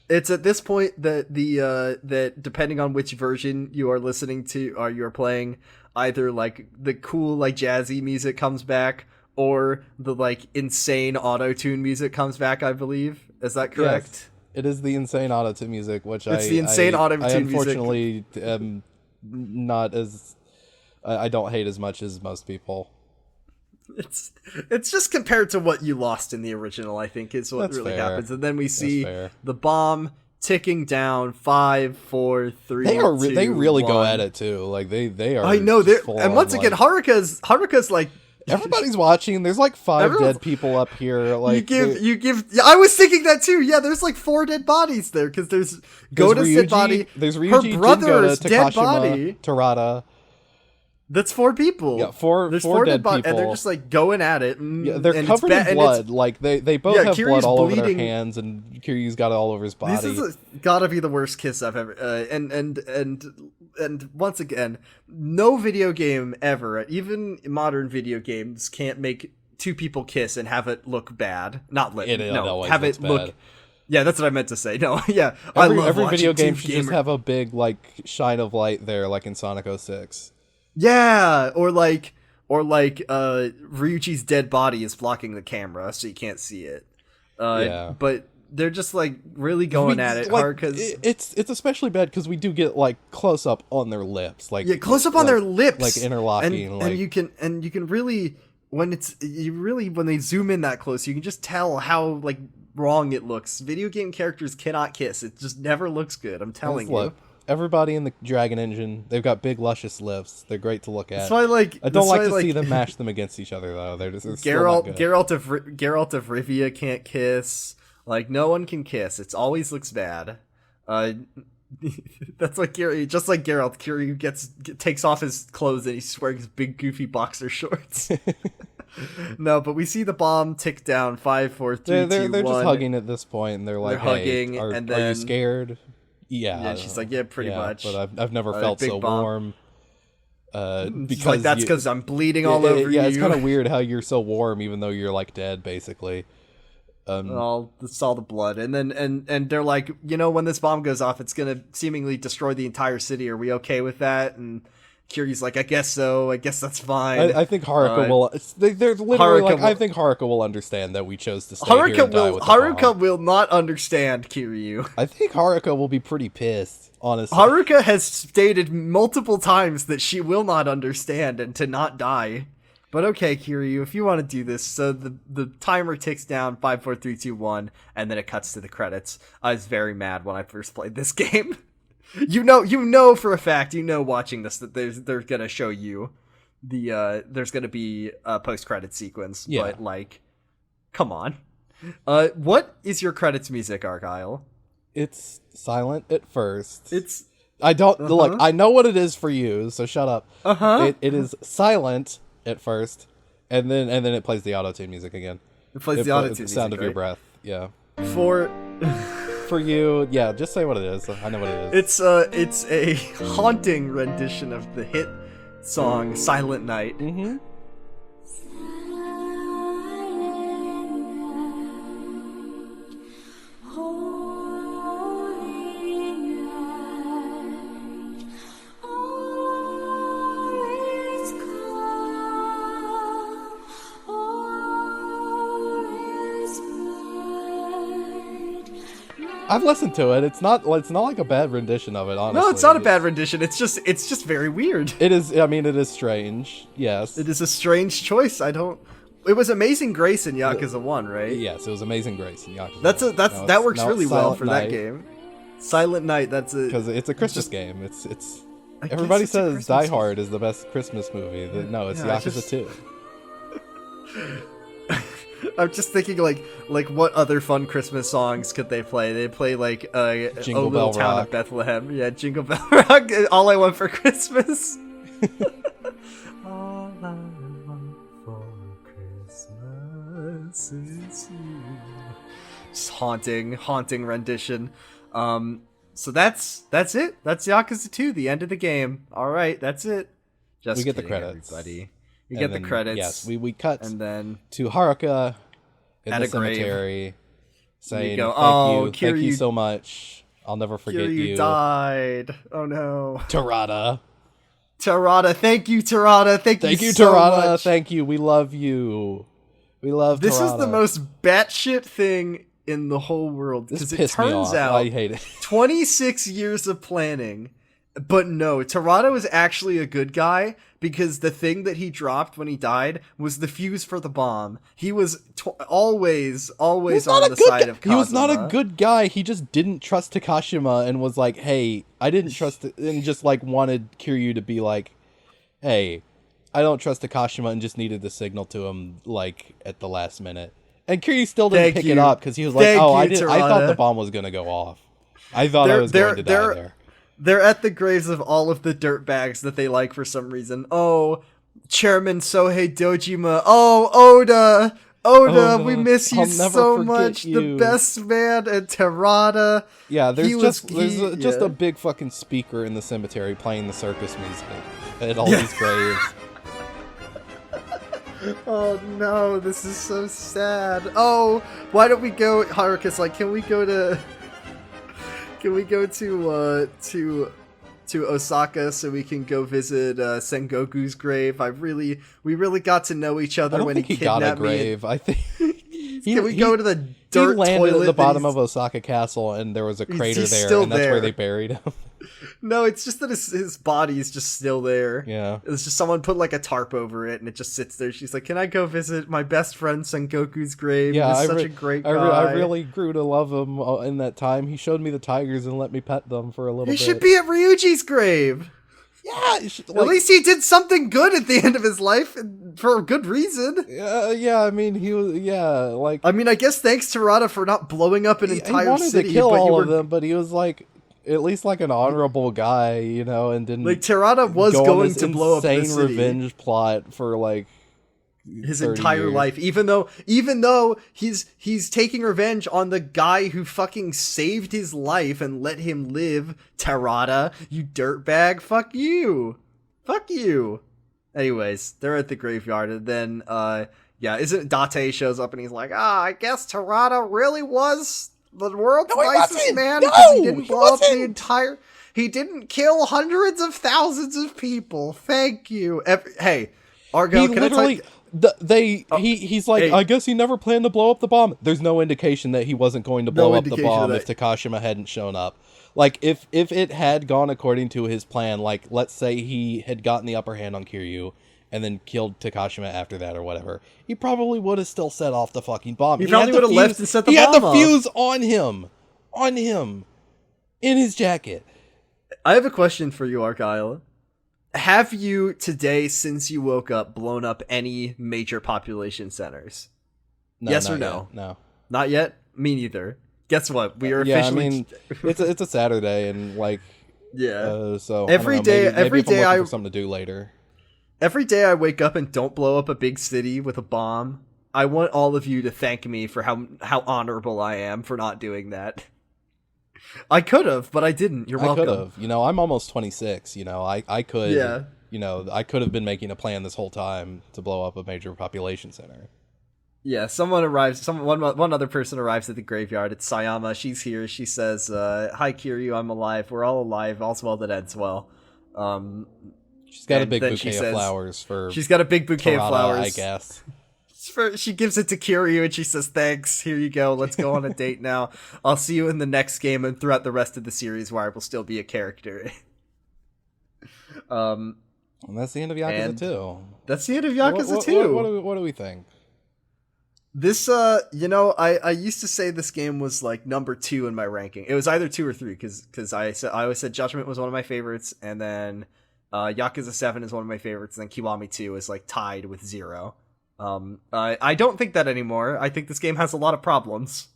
it's at this point that that depending on which version you are listening to or you are playing, either like the cool like jazzy music comes back or the like insane auto-tune music comes back, I believe. Is that correct? Yes, it is the insane auto-tune music, which it's the insane auto-tune music. Unfortunately am not as I don't hate as much as most people. It's just compared to what you lost in the original, I think, is what That's really fair. happens. And then we see the bomb ticking down 5, 4, 3. They really 1. go at it too. Like they are. I know and once again, like, Haruka's like everybody's watching. There's like 5 dead people up here. Like you give. Yeah, I was thinking that too. Yeah, there's like 4 dead bodies there because there's Goda's dead body. There's Ryuji, her brother's Jin Goda, dead Takashima, body. Tarada. That's 4 people. Yeah, there's 4 dead people, and they're just like going at it. Yeah, they're covered in blood. Like they both have Kiryu's blood all over bleeding. their hands, and Kiryu's got it all over his body. This is gotta be the worst kiss I've ever. And once again, no video game ever, even modern video games, can't make 2 people kiss and have it look bad. Not lit. No, have it look. Bad. Yeah, that's what I meant to say. No, yeah, every video game should just have a big like shine of light there, like in Sonic 06. Yeah, or like Ryuichi's dead body is blocking the camera, so you can't see it. But they're just like really going at it hard because it's especially bad because we do get like close up on their lips, like close up on their lips, like interlocking, and you can really when they zoom in that close, you can just tell how like wrong it looks. Video game characters cannot kiss; it just never looks good. I'm telling you. Look, everybody in the Dragon Engine, they've got big luscious lips. They're great to look at. That's why I don't like to see them mash them against each other though. They're Geralt of Rivia can't kiss. Like no one can kiss. It always looks bad. That's like Gary, just like Geralt. Kiryu takes off his clothes and he's wearing his big goofy boxer shorts. No, but we see the bomb tick down 5, 4, 3, 2, 1. They're just hugging at this point, and they're like, hugging, and then, are you scared? Yeah, she's like, yeah, pretty much. But I've never felt so warm. Because like, that's because I'm bleeding all over you. Yeah, it's kind of weird how you're so warm, even though you're like dead, basically. It's all the blood, and then and they're like, when this bomb goes off, it's gonna seemingly destroy the entire city. Are we okay with that? And Kiryu's like, I guess so. I guess that's fine. I think Haruka will. They're literally I think Haruka will understand that we chose to stay here and die with the Haruka bomb. will not understand Kiryu. I think Haruka will be pretty pissed, honestly. Haruka has stated multiple times that she will not understand and to not die. But okay, Kiryu, if you want to do this, so the timer ticks down 5, 4, 3, 2, 1, and then it cuts to the credits. I was very mad when I first played this game. You know for a fact, watching this that they're gonna show you there's gonna be a post-credit sequence. Yeah. But like, come on. What is your credits music, Argyle? It's silent at first. I don't look. I know what it is for you, so shut up. It is silent at first, and then it plays the auto-tune music again. It plays the auto-tune music, sound of your breath. Yeah. For you, yeah, just say what it is. I know what it is. It's a haunting rendition of the hit song Silent Night. Mm-hmm. I've listened to it. It's not like a bad rendition of it, honestly. No, it's not a bad rendition. It's just very weird. It is. I mean, it is strange. Yes. It is a strange choice. It was Amazing Grace in Yakuza 1, right? Yes, it was Amazing Grace in Yakuza. That works really well for that game. Silent Night. That's a because it's a Christmas game. It's Everybody it's a says Christmas Die song. Hard is the best Christmas movie. No, it's Yeah, Yakuza 2. I'm just thinking like what other fun Christmas songs could they play? They play like Oh Jingle Little Bell Town Rock. of Bethlehem. Yeah, Jingle Bell Rock. All I Want for Christmas. All I want for Christmas is you. Just haunting rendition. So that's it. That's Yakuza 2, the end of the game. All right, that's it. Just We get the kidding, credits. everybody. You And get then, the credits. Yes, we cut and then to Haruka in At the a grave. cemetery saying, go, thank you Kiryu so much. I'll never forget Kiryu you. died. Oh no. Tarada. Tarada, thank you, Tarada. Thank you so Tarada. much. Thank you. We love you. We love This Tarada. is the most batshit thing in the whole world. This Because it pissed me turns off. out I hate it. 26 years of planning. But no, Tarada was actually a good guy because the thing that he dropped when he died was the fuse for the bomb. He was always on the side of Kazuma. He was not a good guy. He just didn't trust Takashima and was like, hey, I didn't trust it, and just like wanted Kiryu to be like, hey, I don't trust Takashima, and just needed the signal to him like at the last minute. And Kiryu still didn't pick it up because he was like, I thought the bomb was going to go off. I thought I was going to die there. They're at the graves of all of the dirtbags that they like for some reason. Oh, Chairman Sohei Dojima. Oh, Oda, we miss you so much. You. The best man. And Tarada. Yeah, there's just a big fucking speaker in the cemetery playing the circus music at all these graves. Oh no, this is so sad. Oh, why don't we go, Haruka's like, can we go to Osaka so we can go visit Sengoku's grave? We really got to know each other when he got a kidnapped me. grave. I think Can we go to the dirt he landed toilet at the bottom he's- of Osaka Castle, and there was a crater he's there, still and that's there. where they buried him. No, it's just that his body is just still there. Yeah. It's just someone put like a tarp over it and it just sits there. She's like, can I go visit my best friend Sengoku's grave? Yeah, He's such a great guy. I really grew to love him in that time. He showed me the tigers and let me pet them for a little He bit. should be at Ryuji's grave. Yeah, At least he did something good at the end of his life and for a good reason. yeah. I mean, he was. Yeah, like I mean, I guess thanks to Rada for not blowing up an he entire wanted city. to kill but all of them, but he was like at least like an honorable guy, you know, and didn't like Terada was go on going this to blow up the insane city. revenge plot for like His 30 entire years. life, even though he's taking revenge on the guy who fucking saved his life and let him live. Terada, you dirtbag, fuck you. Anyways, they're at the graveyard, and then isn't Date shows up and he's like, I guess Terada really was the world's nicest man because he didn't blow up the entire. He didn't kill hundreds of thousands of people. Thank you. Hey, Argyle, He can literally. He's like, hey. I guess he never planned to blow up the bomb. There's no indication that he wasn't going to blow up the indication bomb of if that. Takashima hadn't shown up. Like, if it had gone according to his plan, like, let's say he had gotten the upper hand on Kiryu and then killed Takashima after that or whatever, he probably would have still set off the fucking bomb. He probably had the would have left and set the He had bomb the off. fuse on him, in his jacket. I have a question for you, Argyle. Have you today, since you woke up, blown up any major population centers? No, Yes or not no? yet. No. Not yet? Me neither. Guess what? We are Yeah, I officially... mean, it's a Saturday and like, yeah. so Every I don't know, day- maybe every if I'm day looking I- for something to do later. Every day I wake up and don't blow up a big city with a bomb, I want all of you to thank me for how honorable I am for not doing that. I could have, but I didn't. You're welcome. I could have. You know, I'm almost 26. You know, I could. Yeah. You know, I could have been making a plan this whole time to blow up a major population center. Yeah, someone arrives. One other person arrives at the graveyard. It's Sayama. She's here. She says, "Hi, Kiryu. I'm alive. We're all alive. All's well that ends well." She's got a And big then bouquet she of says- flowers for. She's got a big bouquet of Tarada, flowers. I guess. She gives it to Kiryu and she says, "Thanks. Here you go. Let's go on a date now. I'll see you in the next game and throughout the rest of the series where I will still be a character." And that's the end of Yakuza and 2. That's the end of Yakuza What 2. do we think? This, I used to say this game was like number 2 in my ranking. It was either 2 or 3 because I always said Judgment was one of my favorites, and then Yakuza 7 is one of my favorites, and then Kiwami 2 is like tied with 0. I don't think that anymore. I think this game has a lot of problems,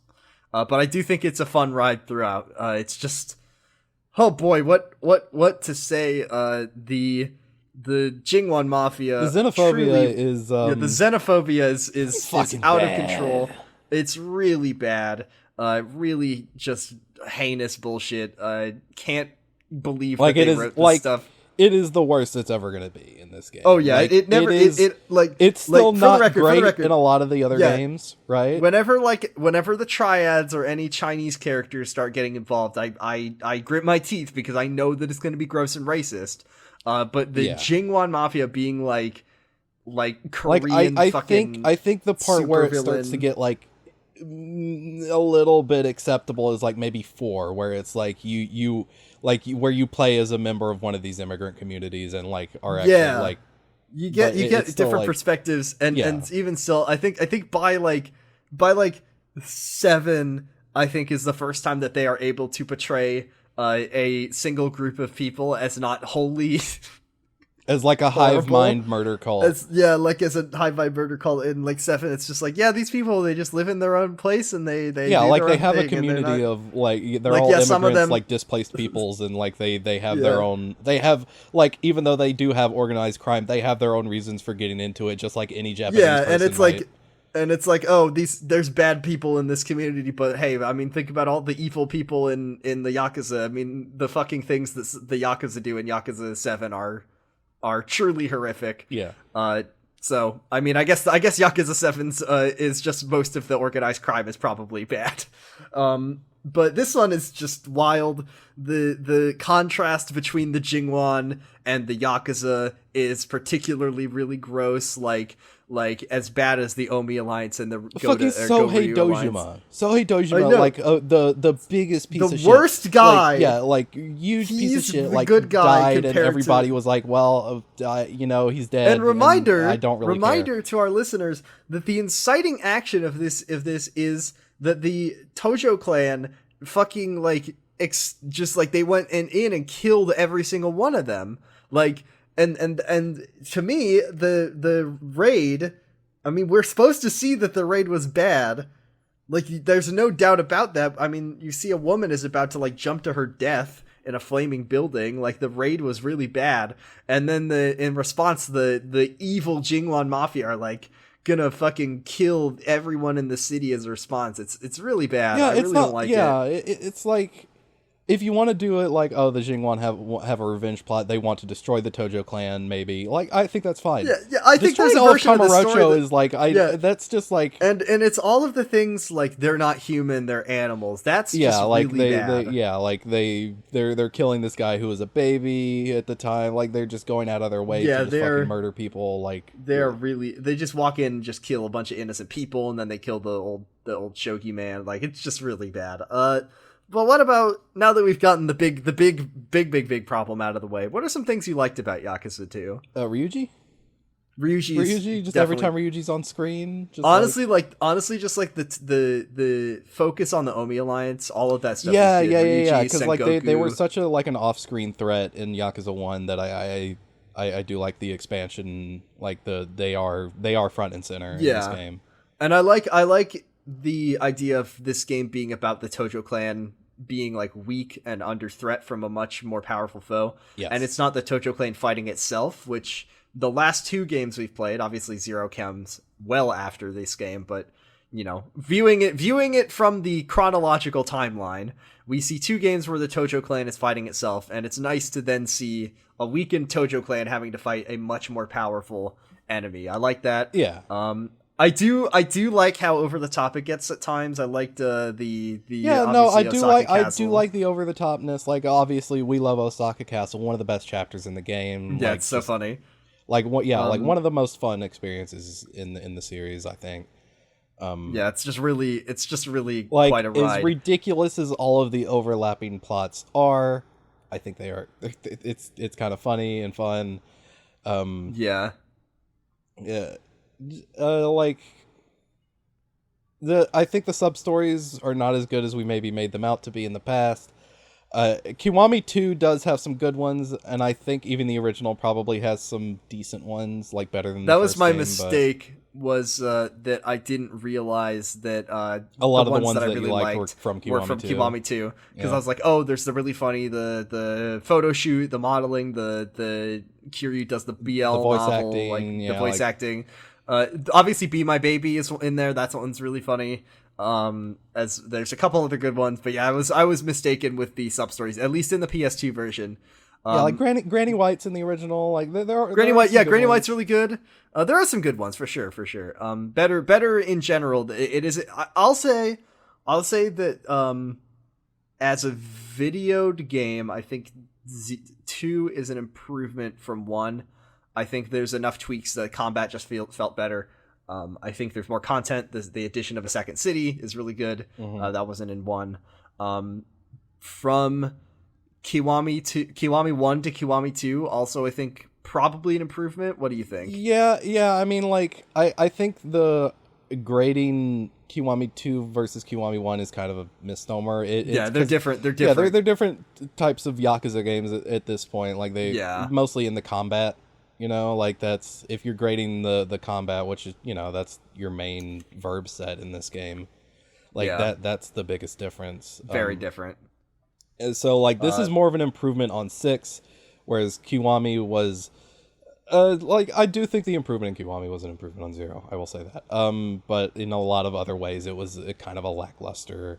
but I do think it's a fun ride throughout. It's just, oh boy, what to say? The Jingwan Mafia, The xenophobia is the xenophobia is fucking out bad. of control. It's really bad. Really just heinous bullshit. Can't believe Like that it they is wrote this like stuff. it is the worst it's ever gonna be in this game. Oh yeah, Like, it never is, it's still like, not for the great record, in a lot of the other yeah. games, right? Whenever the triads or any Chinese characters start getting involved, I grit my teeth because I know that it's going to be gross and racist. But the Jingwan Mafia being like Korean I fucking think the part where it supervillain. starts to get like a little bit acceptable is like maybe 4, where it's like where you play as a member of one of these immigrant communities and like are actually like you get it's still, different like, perspectives and yeah. and even still I think by 7 I think is the first time that they are able to portray a single group of people as not wholly as like a hive horrible. mind murder cult. as a hive mind murder cult. In like 7 it's just like, yeah, these people, they just live in their own place and they do like their they own have a thing, and they're community not- of like they're Like, all yeah, some of immigrants, them- like displaced peoples, and like they have Yeah. their own, they have like, even though they do have organized crime, they have their own reasons for getting into it, just like any Japanese person and it's might. like oh, there's bad people in this community, but hey, I mean, think about all the evil people in the Yakuza. I mean, the fucking things that the Yakuza do in Yakuza 7 are truly horrific. Yeah. So I mean, I guess Yakuza 7's is just most of the organized crime is probably bad. But this one is just wild. The contrast between the Jingwan and the Yakuza is particularly really gross. Like as bad as the Omi Alliance and the Fucking Sohei Alliance. Dojima. Sohei I Dojima, know. like the biggest piece The of shit. worst guy. Like huge piece of He's shit. the Like good guy died, and compared everybody to- was like, "Well, he's dead." And reminder, I don't really care. to our listeners that the inciting action of this is that the Tojo clan fucking just like they went in and killed every single one of them. Like and to me the raid, I mean, we're supposed to see that the raid was bad. Like, there's no doubt about that. I mean, you see a woman is about to like jump to her death in a flaming building. Like, the raid was really bad. And then in response, the evil Jingwan Mafia are like gonna fucking kill everyone in the city as a response. It's really bad. Yeah, I really don't like it. It's like, if you want to do it like, oh, the Jingwan have a revenge plot, they want to destroy the Tojo clan, maybe. Like, I think that's fine. Yeah, I think Destroying there's a all of version of the story Kamurocho that- is like, that's just like, And it's all of the things like they're not human, they're animals. That's yeah, just like really bad. they're killing this guy who was a baby at the time. Like, they're just going out of their way Yeah, to just fucking murder people. Like, they just walk in and just kill a bunch of innocent people, and then they kill the old shogi man. Like, it's just really bad. But what about, now that we've gotten the big problem out of the way, what are some things you liked about Yakuza 2? Ryuji, Ryuji, just every time Ryuji's on screen, just honestly just like the focus on the Omi Alliance, all of that stuff. yeah, is good. Ryuji, because like they were Sengoku. such a like an off-screen threat in Yakuza 1 that I do like the expansion. Like they are front and center in this game. And I like the idea of this game being about the Tojo clan being like weak and under threat from a much more powerful foe. Yes. And it's not the Tojo clan fighting itself, which the last 2 games we've played, obviously Zero comes well after this game, but you know, viewing it from the chronological timeline, we see 2 games where the Tojo clan is fighting itself, and it's nice to then see a weakened Tojo clan having to fight a much more powerful enemy. I like that. Yeah. I do like how over the top it gets at times. I liked the Yeah, no, I do Osaka like Castle. the over the topness. Like, obviously, we love Osaka Castle, one of the best chapters in the game. Yeah, like, it's so funny. Like what? Yeah, like one of the most fun experiences in the series, I think. Yeah, it's just really Like, quite a ride. as ridiculous as all of the overlapping plots are, I think they are. It's kind of funny and fun. Yeah. Yeah. Like, I think the sub stories are not as good as we maybe made them out to be in the past. Kiwami 2 does have some good ones, and I think even the original probably has some decent ones, like better than that the was first my game, mistake. Was that I didn't realize that a lot of the ones that I that really you liked liked were from Kiwami 2, because Yeah. I was like, oh, there's the really funny the photo shoot, the modeling, the Kiryu does the BL The voice novel, acting, like yeah, the voice like- acting. Obviously, Be My Baby is in there. That one's really funny. As there's a couple other good ones, but yeah, I was mistaken with the sub stories, at least in the PS2 version. Yeah, like Granny White's in the original. Like there are Granny there are White, some yeah, good Granny ones. White's really good. There are some good ones for sure. Better in general. It is. I'll say that as a videoed game, I think 2 is an improvement from 1. I think there's enough tweaks that combat just felt better. I think there's more content. The addition of a second city is really good. That wasn't in 1. From Kiwami 1 to Kiwami 2, also I think probably an improvement. What do you think? Yeah. I mean, like I think the grading Kiwami 2 versus Kiwami 1 is kind of a misnomer. They're different. They're Yeah, different. they're different types of Yakuza games at this point. Like mostly in the combat. Like that's if you're grading the combat, which is that's your main verb set in this game. Like that's the biggest difference. Very different. And so like this is more of an improvement on 6, whereas Kiwami was like I do think the improvement in Kiwami was an improvement on 0. I will say that. But in a lot of other ways, it was a kind of a lackluster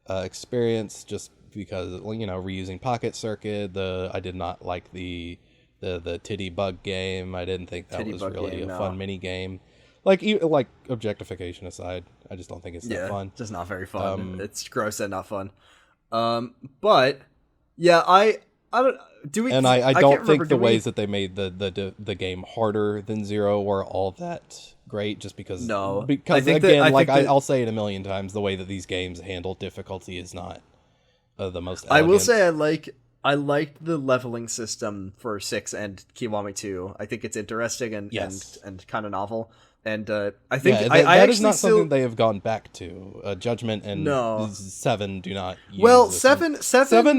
experience, just because reusing Pocket Circuit. I did not like the titty bug game. I didn't think that was really a fun mini game. Like objectification aside, I just don't think it's that fun. Just not very fun. It's gross and not fun. But yeah, I don't. Do we? And I can't don't remember, think the ways that they made the game harder than 0 were all that great. Just because I think again, that, I'll say it a million times, the way that these games handle difficulty is not the most elegant. I will say I liked the leveling system for 6 and Kiwami 2. I think it's interesting and kind of novel. And I think that is not something they have gone back to. Judgment and 7 do not. Use well, this. 7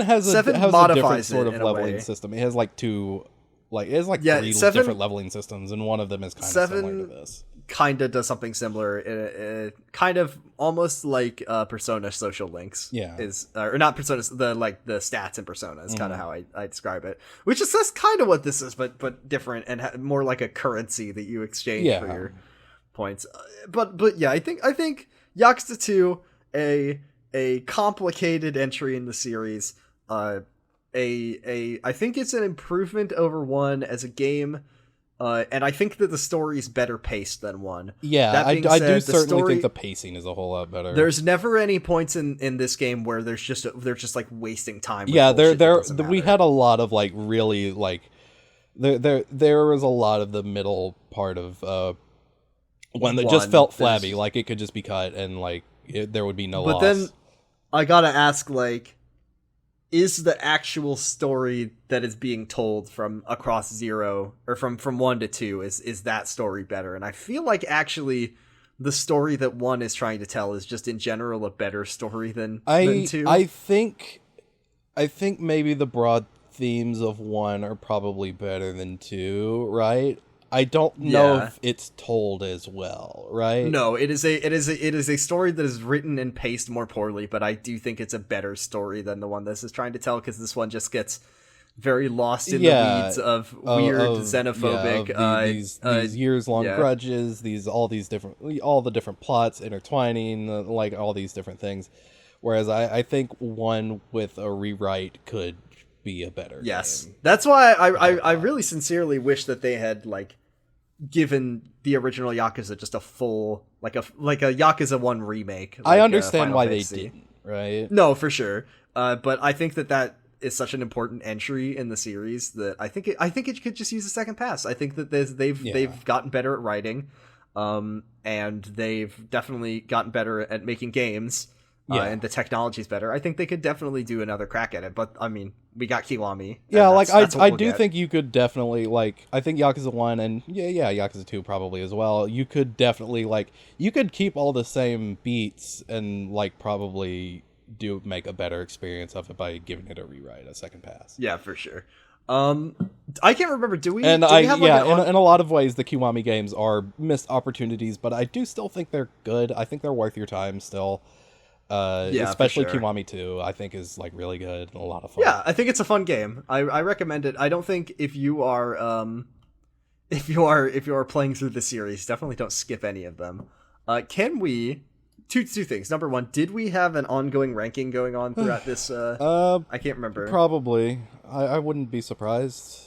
has a different sort of leveling way. system. It has like 3 different leveling systems, and one of them is kind of similar to this. Kind of does something similar. Kind of almost like Persona Social Links. Yeah, or not Persona. The stats in Persona is kind of how I describe it. Which is that's kind of what this is, but different and more like a currency that you exchange for your points. But yeah, I think Yakuza 2 a complicated entry in the series. I think it's an improvement over 1 as a game. And I think that the story is better paced than 1. Yeah, I do certainly think the pacing is a whole lot better. There's never any points in this game where they're just like wasting time. Yeah, we had a lot of like really like there was a lot of the middle part of one that just felt flabby, like it could just be cut and like there would be no loss. But then I gotta ask, like, is the actual story that is being told from across 0 or from 1 to 2 is that story better? And I feel like actually the story that 1 is trying to tell is just in general a better story than 2. I think maybe the broad themes of 1 are probably better than 2, right? I don't know if it's told as well, right? No, it is a story that is written and paced more poorly, but I do think it's a better story than the one this is trying to tell, because this one just gets very lost in the weeds of weird xenophobic these years-long grudges, all the different plots intertwining, like all these different things. Whereas I think 1 with a rewrite could be a better game. That's why I really sincerely wish that they had like given the original Yakuza just a full like a Yakuza 1 remake. I understand why they didn't, right? No, for sure. But I think that is such an important entry in the series that I think it could just use a second pass. I think that they've gotten better at writing, and they've definitely gotten better at making games. Yeah. and the technology's better, I think they could definitely do another crack at it. But I mean, we got Kiwami. Yeah, like I do think you could definitely I think Yakuza 1 and Yakuza 2 probably as well. You could definitely you could keep all the same beats and probably make a better experience of it by giving it a rewrite, a second pass. Yeah, for sure. I can't remember. Do we? And do we have in a lot of ways, the Kiwami games are missed opportunities, but I do still think they're good. I think they're worth your time still. Especially for sure. Kiwami 2, I think is really good and a lot of fun. Yeah, I think it's a fun game. I recommend it. I don't think if you are if you are playing through the series, definitely don't skip any of them. Can we? Two things. Number one, did we have an ongoing ranking going on throughout this? I can't remember. Probably. I wouldn't be surprised.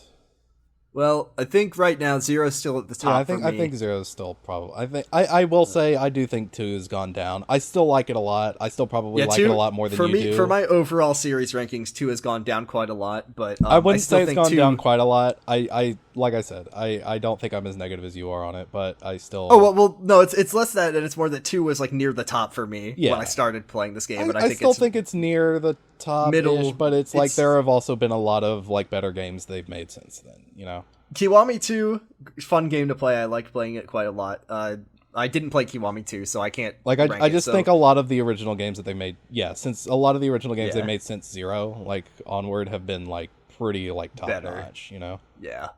Well, I think right now Zero's still at the top. Yeah, I think Zero's still probably. I think I will say I do think 2 has gone down. I still like it a lot. I still probably like it a lot more than you do. For my overall series rankings, 2 has gone down quite a lot. But I wouldn't say it's gone 2... down quite a lot. I like I said, I don't think I'm as negative as you are on it, but I still. Oh well, no, it's less that, and it's more that 2 was near the top for me when I started playing this game. I still think it's near the top, middle, but it's there have also been a lot of better games they've made since then. You know. Kiwami 2, fun game to play. I liked playing it quite a lot. I didn't play Kiwami 2, so I can't I just think a lot of the original games that they made, since a lot of the original games they made since 0, onward, have been pretty top notch, you know? Yeah.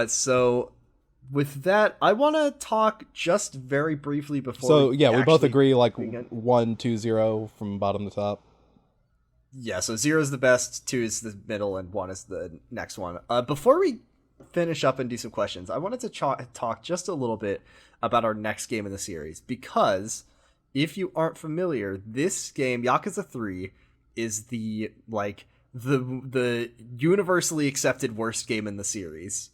So with that, I want to talk just very briefly before. So we both agree 1, 2, 0 from bottom to top. Yeah, so 0 is the best, 2 is the middle, and 1 is the next one. Before we finish up and do some questions, I wanted to talk just a little bit about our next game in the series, because if you aren't familiar, this game, Yakuza 3, is the universally accepted worst game in the series.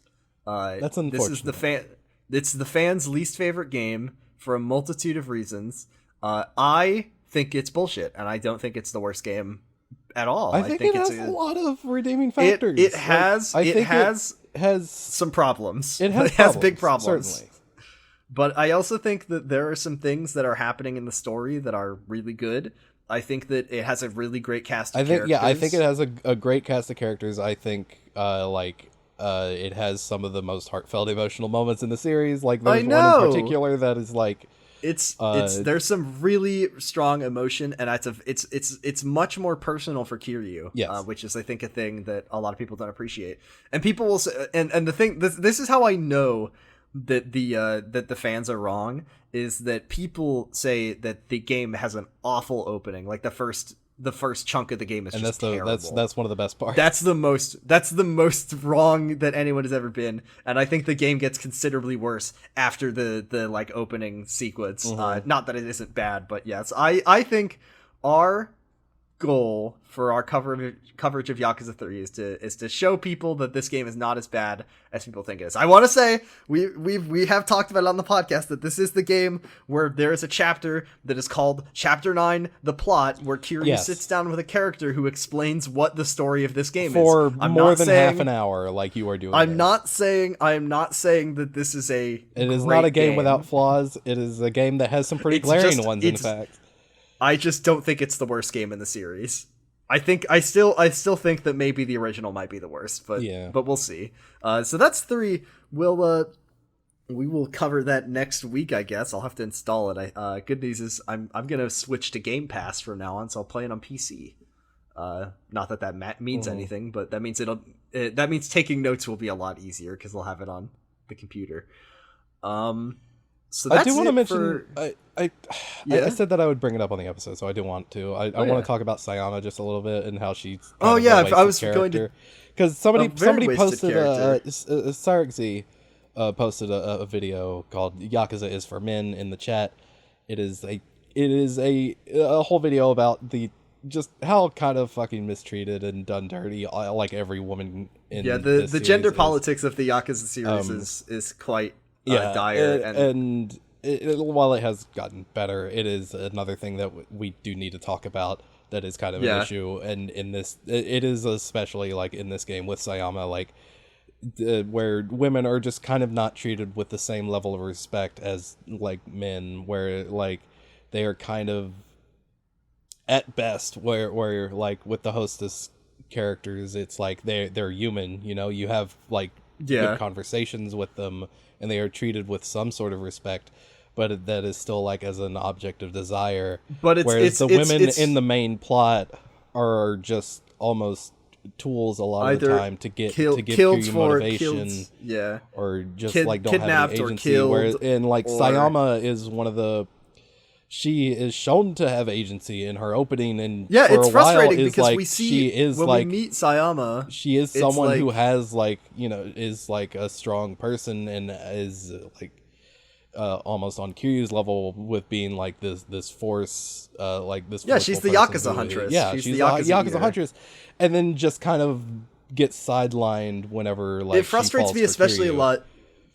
That's unfortunate. It's the fans' least favorite game for a multitude of reasons. I think it's bullshit, and I don't think it's the worst game at all. I think it has a lot of redeeming factors. It has some problems. It has big problems. Certainly. But I also think that there are some things that are happening in the story that are really good. I think that it has a really great cast of characters. I think it has a great cast of characters. I think it has some of the most heartfelt emotional moments in the series. There's one in particular that is it's there's some really strong emotion, and it's much more personal for Kiryu, which is I think a thing that a lot of people don't appreciate. And people will say, and the thing, this is how I know that the fans are wrong, is that people say that the game has an awful opening, the first chunk of the game is just terrible. That's one of the best parts. That's the most wrong that anyone has ever been, and I think the game gets considerably worse after the opening sequence. Mm-hmm. Not that it isn't bad, but yes, I think our goal for our coverage of Yakuza 3 is to show people that this game is not as bad as people think it is. I want to say we have talked about it on the podcast that this is the game where there is a chapter that is called Chapter 9, The Plot, where Kiryu sits down with a character who explains what the story of this game for is. For more than half an hour, like you are doing. I am not saying that this is a It is not a game without flaws. It is a game that has some pretty glaring ones, in fact. I just don't think it's the worst game in the series. I still think that maybe the original might be the worst, but we'll see. So that's 3. We will cover that next week, I guess. I'll have to install it. Good news is I'm gonna switch to Game Pass from now on, so I'll play it on PC. Not that means anything, but that means that means taking notes will be a lot easier because I'll have it on the computer. So that's I do want to mention. I said that I would bring it up on the episode, so I do want to. I want to talk about Sayama just a little bit and how she's. I was going to, because somebody posted Sargzy posted a video called "Yakuza is for Men" in the chat. It is a whole video about just how kind of fucking mistreated and done dirty every woman in the gender politics of the Yakuza series is quite. Dire and while it has gotten better, it is another thing that we do need to talk about. That is kind of an issue, and in this, it is especially in this game with Sayama, where women are just kind of not treated with the same level of respect as men, where they are kind of. at best, where like with the hostess characters, it's like they're human, you know, you have like good conversations with them and they are treated with some sort of respect, but that is still like as an object of desire. But whereas the women in the main plot are just almost tools a lot of the time to give Kiryu motivation, or just like don't have any agency. Whereas in like Sayama is one of the, she is shown to have agency in her opening, and yeah, for it's a frustrating while because like, we see she is when like, we meet Sayama, she is someone like, who has like, you know, is like a strong person and is like almost on Kiryu's level with being like this force, like this. Yeah, she's the Yakuza huntress. Yeah, she's the Yakuza huntress, and then just kind of gets sidelined whenever like it frustrates me especially Kiryu. a lot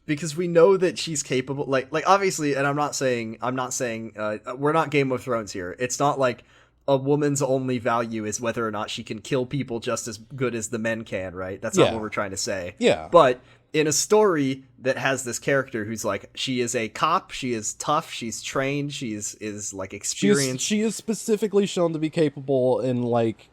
because we know that she's capable. Like obviously, and I'm not saying we're not Game of Thrones here. It's not like a woman's only value is whether or not she can kill people just as good as the men can, right? That's not what we're trying to say. Yeah. But in a story that has this character who's like, she is a cop, she is tough, she's trained, is like experienced. She is specifically shown to be capable in like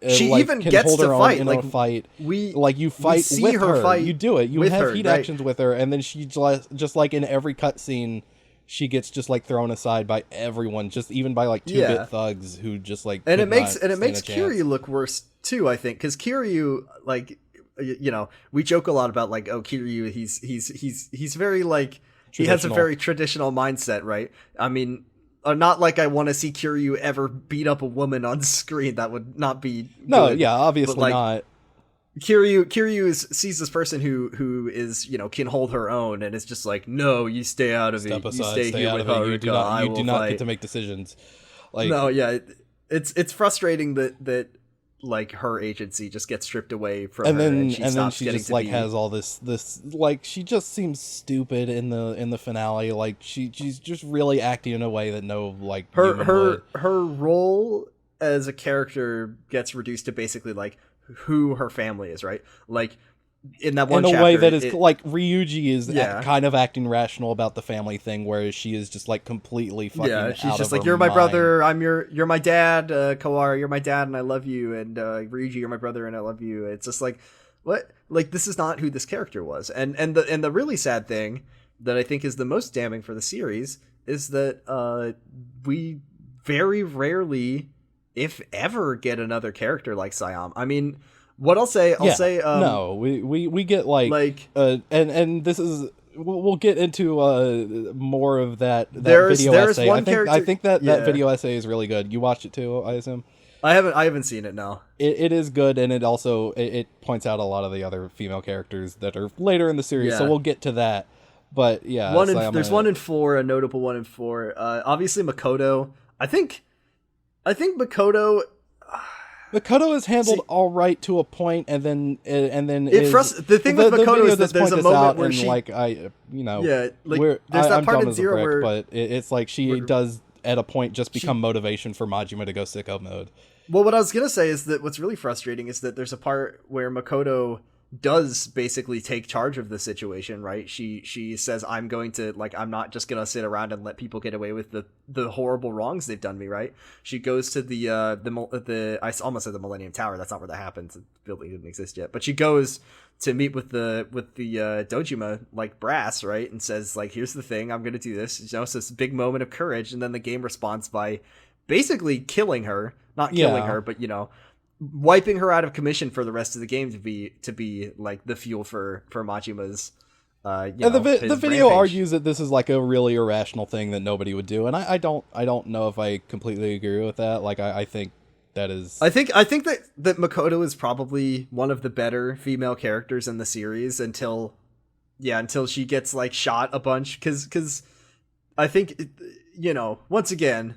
she like, even can gets hold to her fight. Own Like in a fight. You fight we see with her fight. You do it. You with have her, heat right? actions with her, and then she just like in every cutscene, she gets just like thrown aside by everyone, just even by like 2-bit thugs who just like. And it makes Kiryu look worse too, I think, because Kiryu, like, you know, we joke a lot about like, oh, Kiryu, he's very like, he has a very traditional mindset, right? I mean, not like I want to see Kiryu ever beat up a woman on screen. That would not be good. Obviously but, like, not. Kiryu sees this person who is, you know, can hold her own, and it's just like, no, you stay out of it. You stay here with Haruka. You do not get to make decisions. Like, no, yeah, it's frustrating that like her agency just gets stripped away from her, and she just like has all this like, she just seems stupid in the finale. Like she's just really acting in a way that no like her role as a character gets reduced to basically like who her family is, right? Like in that one in a chapter, way that is like Ryuji is kind of acting rational about the family thing, whereas she is just like completely fucking she's out just of like, her you're my mind. brother, you're my dad, Kawara, you're my dad and I love you, and Ryuji, you're my brother and I love you. It's just like, what? Like, this is not who this character was. And the really sad thing that I think is the most damning for the series is that we very rarely, if ever, get another character like Sayama. I mean, what I'll say no, we get like and this is, we'll get into more of that video essay. I think that video essay is really good. You watched it too, I assume? I haven't seen it, no. It is good, and it also it points out a lot of the other female characters that are later in the series, so we'll get to that. But yeah, there's 1 in 4, a notable 1 in 4. Obviously Makoto. I think Makoto is handled all right to a point, and then the thing with Makoto is that there's a moment where she, like, I, you know, there's that part in Zero where, but it's like she does at a point just become motivation for Majima to go sicko mode. Well, what I was gonna say is that what's really frustrating is that there's a part where Makoto does basically take charge of the situation, right? She says, I'm not just gonna sit around and let people get away with the horrible wrongs they've done me, right? She goes to the I almost said the Millennium Tower. That's not where that happens. The building didn't exist yet. But she goes to meet with the Dojima like brass, right? And says, like, here's the thing, I'm gonna do this. You know, it's this big moment of courage, and then the game responds by basically killing her. Not killing her, but, you know, wiping her out of commission for the rest of the game to be like the fuel for Majima's the video argues that this is like a really irrational thing that nobody would do, and I don't know if I completely agree with that. Like, I think that is, I think that Makoto is probably one of the better female characters in the series until she gets like shot a bunch, because I think, you know, once again,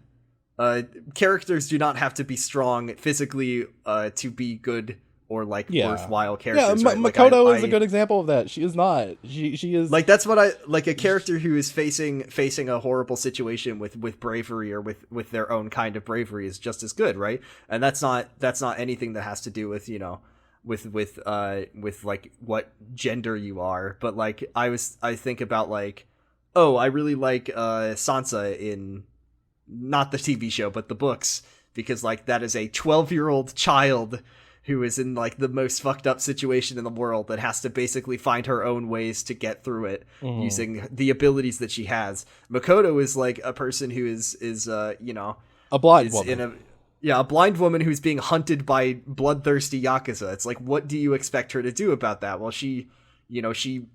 characters do not have to be strong physically to be good or like worthwhile characters. Yeah, right? Makoto is a good example of that. She is not. She is like, that's what I like, a character who is facing a horrible situation with bravery, or with their own kind of bravery, is just as good, right? And that's not anything that has to do with, you know, with like what gender you are. But like, I think about like, oh, I really like Sansa in, not the TV show, but the books, because like that is a 12-year-old child who is in like the most fucked up situation in the world that has to basically find her own ways to get through it using the abilities that she has. Makoto is like a person who is you know, a blind woman. A blind woman who's being hunted by bloodthirsty Yakuza. It's like, what do you expect her to do about that? Well, she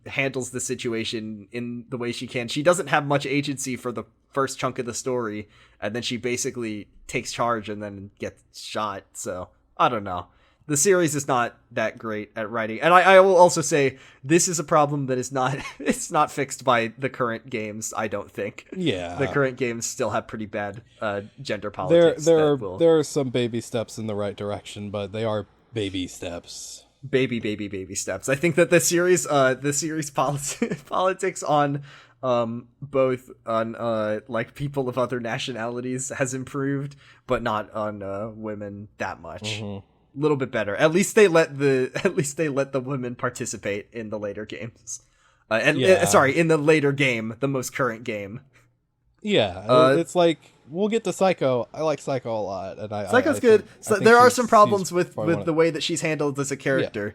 handles the situation in the way she can. She doesn't have much agency for the first chunk of the story, and then she basically takes charge and then gets shot. So, I don't know. The series is not that great at writing. And I will also say, this is a problem that is not, it's not fixed by the current games, I don't think. Yeah. The current games still have pretty bad gender politics. There are some baby steps in the right direction, but they are baby steps. Baby steps. I think that the series politics on both on like people of other nationalities has improved, but not on women that much. Little bit better. At least they let the women participate in the later games. In the later game, the most current game. Yeah, it's like we'll get to Psycho. I like Psycho a lot, and Psycho's good. So there are some problems with the way that she's handled as a character.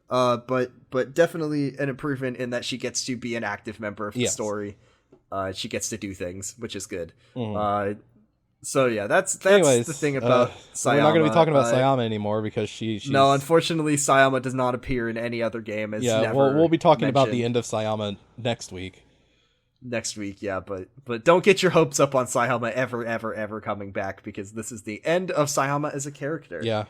Yeah. But definitely an improvement in that she gets to be an active member of the story. She gets to do things, which is good. So yeah, that's Anyways, the thing about Sayama. We're not going to be talking about Sayama anymore because she's... No, unfortunately, Sayama does not appear in any other game. We'll be talking about the end of Sayama next week. Yeah, but don't get your hopes up on Sayama ever coming back, because this is the end of Sayama as a character. Yeah.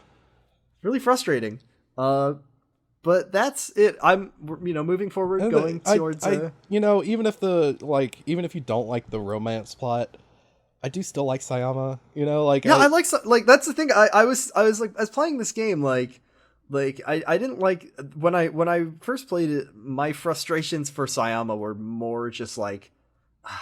Really frustrating. But that's it. I'm moving forward, going towards even if you don't like the romance plot, I do still like Sayama, I like that's the thing. I was playing this game, I didn't like when I first played it, my frustrations for Sayama were more just like,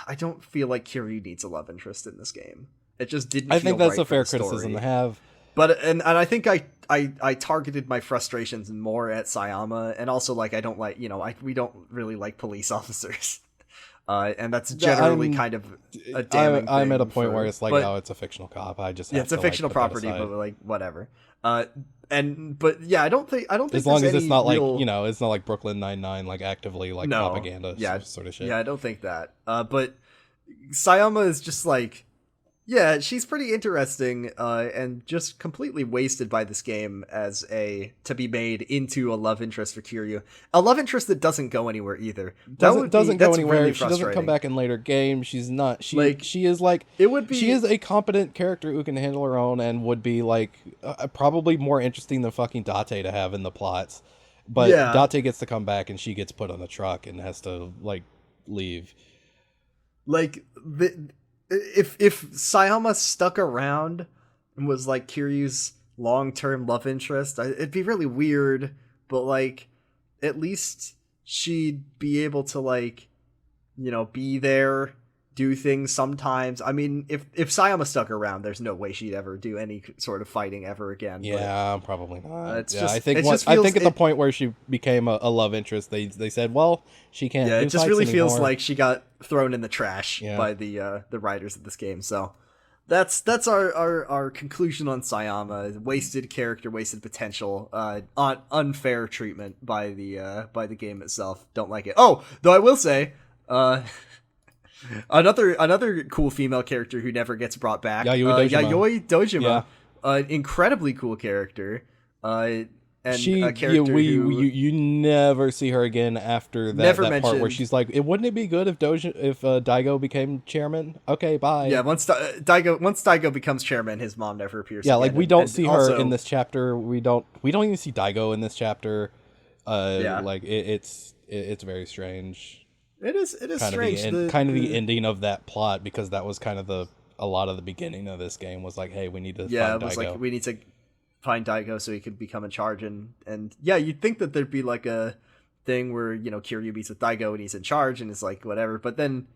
I don't feel like Kiryu needs a love interest in this game. It just didn't feel right. I think that's a fair criticism to have. But and I think I targeted my frustrations more at Sayama, and also like I don't like, we don't really like police officers. And that's generally kind of a damning I'm thing at a point where it's like, it's a fictional cop. I just have it's a fictional property, but like whatever. I don't think as long as it's not real... like it's not like Brooklyn Nine-Nine, like actively like propaganda sort of shit. Yeah, I don't think that. But Sayama is just like, she's pretty interesting, and just completely wasted by this game to be made into a love interest for Kiryu. A love interest that doesn't go anywhere either. Doesn't go anywhere. Really, she doesn't come back in later games. She's not. She is like. It would be. She is a competent character who can handle her own and would be like probably more interesting than fucking Date to have in the plots. But Date gets to come back and she gets put on the truck and has to like leave. If Sayama stuck around and was like Kiryu's long-term love interest, it'd be really weird, but like at least she'd be able to like be there, do things sometimes. I mean, if Sayama stuck around, there's no way she'd ever do any sort of fighting ever again. Probably not. I think at the point where she became a love interest, they said, well, she can't. Yeah, do it just really anymore. Feels like she got thrown in the trash by the writers of this game. So that's our conclusion on Sayama. Wasted character, wasted potential, unfair treatment by the game itself. Don't like it. Oh, though I will say, another cool female character who never gets brought back, Yayoi Dojima, incredibly cool character, and a character you never see her again after that part where she's like, wouldn't it be good if Daigo became chairman? Okay, bye. Yeah, once Daigo becomes chairman, his mom never appears. Yeah, again. like we don't see her in this chapter. We don't even see Daigo in this chapter. Like it's very strange. It is strange. The ending of that plot, because that was kind of a lot of the beginning of this game was like, hey, we need to find Daigo. Was like, we need to find Daigo so he could become in charge, and you'd think that there'd be like a thing where Kiryu meets with Daigo and he's in charge and it's like whatever, but then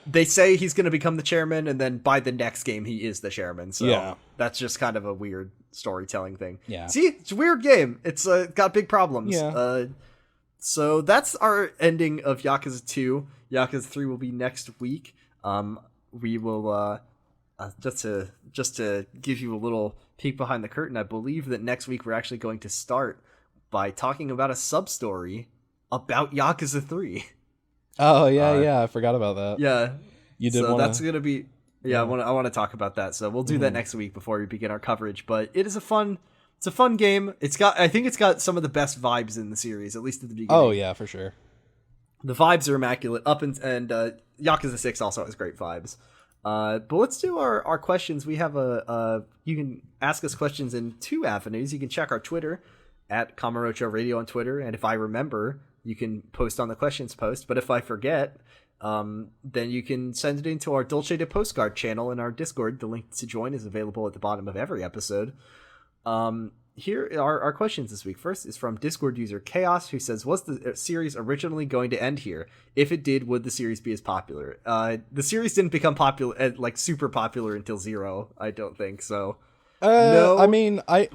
they say he's going to become the chairman, and then by the next game he is the chairman. So that's just kind of a weird storytelling thing. Yeah, see, it's a weird game. It's got big problems. Yeah. So that's our ending of Yakuza 2. Yakuza 3 will be next week. We will just to give you a little peek behind the curtain, I believe that next week we're actually going to start by talking about a sub story about Yakuza 3. Oh yeah, I forgot about that. Yeah, You did. So that's gonna be I want to talk about that. So we'll do that next week before we begin our coverage. But it is a fun game. I think it's got some of the best vibes in the series, at least at the beginning. Oh yeah, for sure. The vibes are immaculate. And Yakuza 6 also has great vibes. But let's do our questions. We have you can ask us questions in 2 avenues. You can check our Twitter at Kamarocho Radio on Twitter, and if I remember, you can post on the questions post. But if I forget, then you can send it into our Dolce de Postcard channel in our Discord. The link to join is available at the bottom of every episode. Here are our questions this week. First is from Discord user Chaos, who says, was the series originally going to end here? If it did, would the series be as popular? The series didn't become popular, super popular until Zero, I don't think, so. No, I mean, I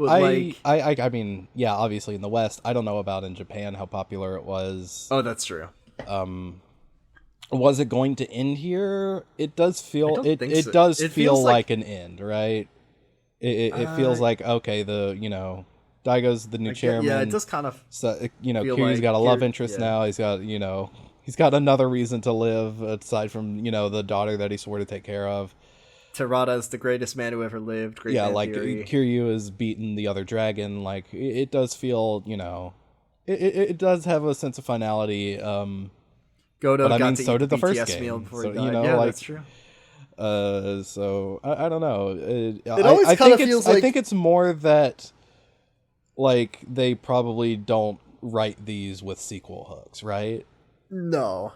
mean, yeah, obviously in the West. I don't know about in Japan how popular it was. Oh, that's true. Was it going to end here? It does feel it so. does It feel feels like an end, right? It feels like, okay, Daigo's the new chairman. Yeah, it does kind of. So Kiryu's got a love interest now. He's got another reason to live aside from the daughter that he swore to take care of. Terada is the greatest man who ever lived. Great man theory. Kiryu has beaten the other dragon. Like it does feel, it does have a sense of finality. Godo but I got mean, to so eat did the first game. meal before So, he died. That's true. So I don't know. It always kind of feels like, I think it's more that like they probably don't write these with sequel hooks, right? No,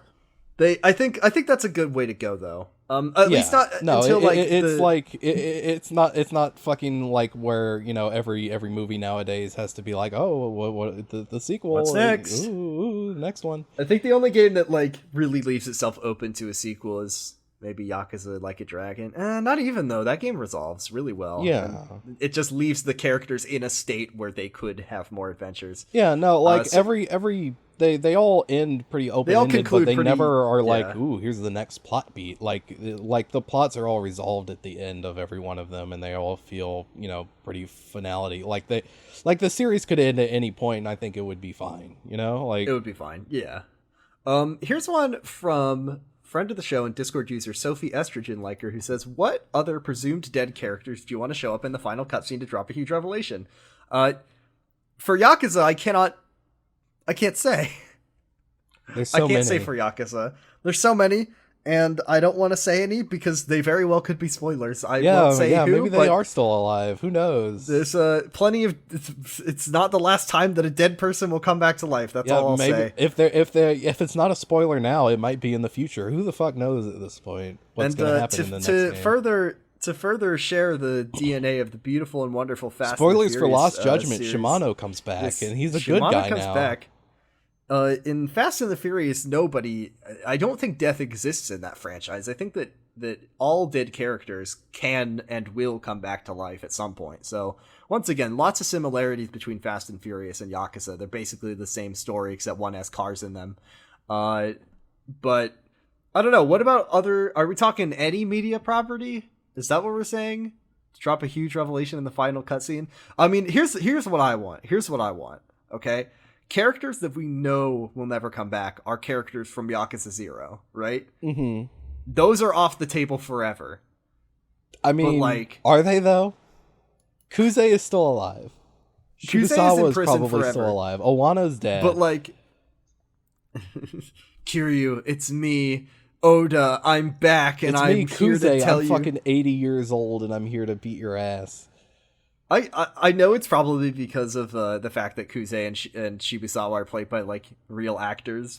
I think that's a good way to go though. At least not until it's not fucking like where every movie nowadays has to be like, oh, what the sequel? What's next? Ooh, next one. I think the only game that really leaves itself open to a sequel is maybe Yakuza Like a Dragon. Not even though. That game resolves really well. Yeah. It just leaves the characters in a state where they could have more adventures. Yeah, no, every they all end pretty open-ended, but they never are like, ooh, here's the next plot beat. Like the plots are all resolved at the end of every one of them, and they all feel, pretty finality. Like the series could end at any point, and I think it would be fine. It would be fine. Yeah. Here's one from friend of the show and Discord user Sophie Estrogen Liker, who says, what other presumed dead characters do you want to show up in the final cutscene to drop a huge revelation? For Yakuza, I can't say. There's so many. I can't say for Yakuza. There's so many, and I don't want to say any because they very well could be spoilers. I won't say who, maybe they are still alive. Who knows? There's plenty of. It's not the last time that a dead person will come back to life. That's all I'll say. If it's not a spoiler now, it might be in the future. Who the fuck knows at this point? What's going to happen in the next game? To further share the DNA of the beautiful and wonderful Fast Spoilers and for Furious, Lost Judgment. series. Shimano comes back, and he's a good guy comes now. Back. In Fast and the Furious, I don't think death exists in that franchise. I think that all dead characters can and will come back to life at some point. So once again, lots of similarities between Fast and Furious and Yakuza. They're basically the same story, except one has cars in them. But I don't know. What about are we talking any media property? Is that what we're saying? To drop a huge revelation in the final cutscene? I mean, here's what I want. Okay? Characters that we know will never come back are characters from Yakuza 0, right? Mm-hmm. Those are off the table forever. I mean, are they though? Kuze is still alive. Shibusawa is probably forever. Still alive. Owano's dead. But Kiryu, it's me, Oda. I'm back, and I'm here to tell you. I'm fucking 80 years old, and I'm here to beat your ass. I know it's probably because of the fact that Kuze and Shibusawa are played by real actors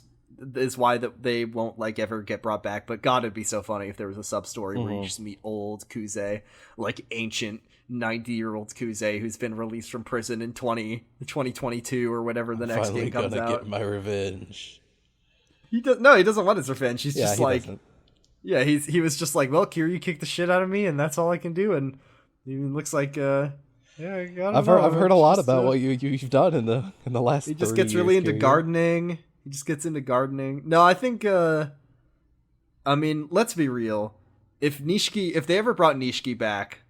is why that they won't ever get brought back. But God, it'd be so funny if there was a sub story where you just meet old Kuze, ancient 90-year-old Kuze who's been released from prison in 2022 or whatever the next game comes out. Get my revenge. He doesn't want his revenge. He's just doesn't. Yeah, he was just well, Kiryu kicked the shit out of me, and that's all I can do. And he looks like I've heard a lot about what you've done in the last. He just gets really into gardening. No, I think. I mean, let's be real. if they ever brought Nishiki back,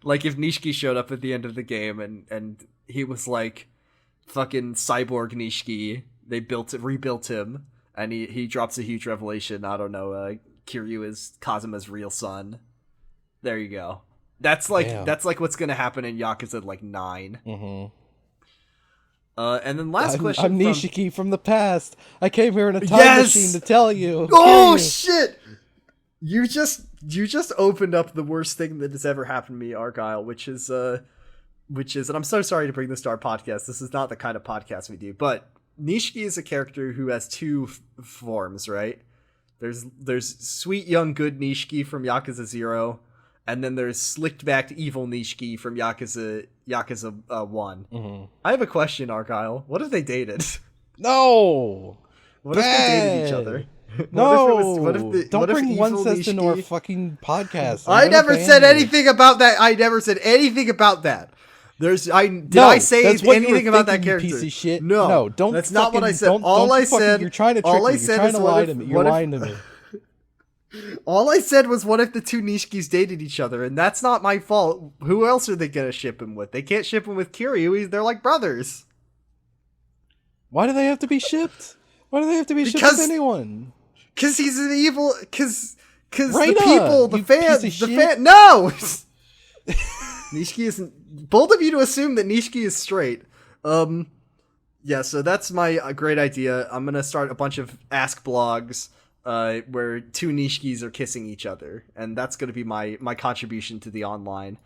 like if Nishiki showed up at the end of the game and he was like fucking cyborg Nishiki, they rebuilt him, and he drops a huge revelation. I don't know, Kiryu is Kazuma's real son. There you go. That's like what's gonna happen in Yakuza like 9. Mm-hmm. And then last question. I'm Nishiki from the past. I came here in a time machine to tell you. Oh shit! You just opened up the worst thing that has ever happened to me, Argyle, which is, and I'm so sorry to bring this to our podcast. This is not the kind of podcast we do, but Nishiki is a character who has two forms, right? There's sweet young good Nishiki from Yakuza 0, and then there's slicked back evil Nishiki from Yakuza 1. Mm-hmm. I have a question, Argyle. What if they dated? No. What if they dated each other? No. What if Don't bring one evil cest into our Nishiki- fucking podcast. I never said anything about that. I never said anything about that. I say anything about that character? Piece of shit. No, don't. That's not what I said. All I said. You're trying to trick me. You're trying to lie to me. You're lying to me. All I said was, what if the two Nishikis dated each other? And that's not my fault. Who else are they gonna ship him with? They can't ship him with Kiryu. They're like brothers. Why do they have to be shipped? Why do they have to be shipped with anyone? Because he's an evil. Because Raina, the people, the fans, no. Nishiki isn't. Bold of you to assume that Nishiki is straight. Yeah, so that's my great idea. I'm gonna start a bunch of ask blogs where two Nishikis are kissing each other, and that's gonna be my contribution to the online.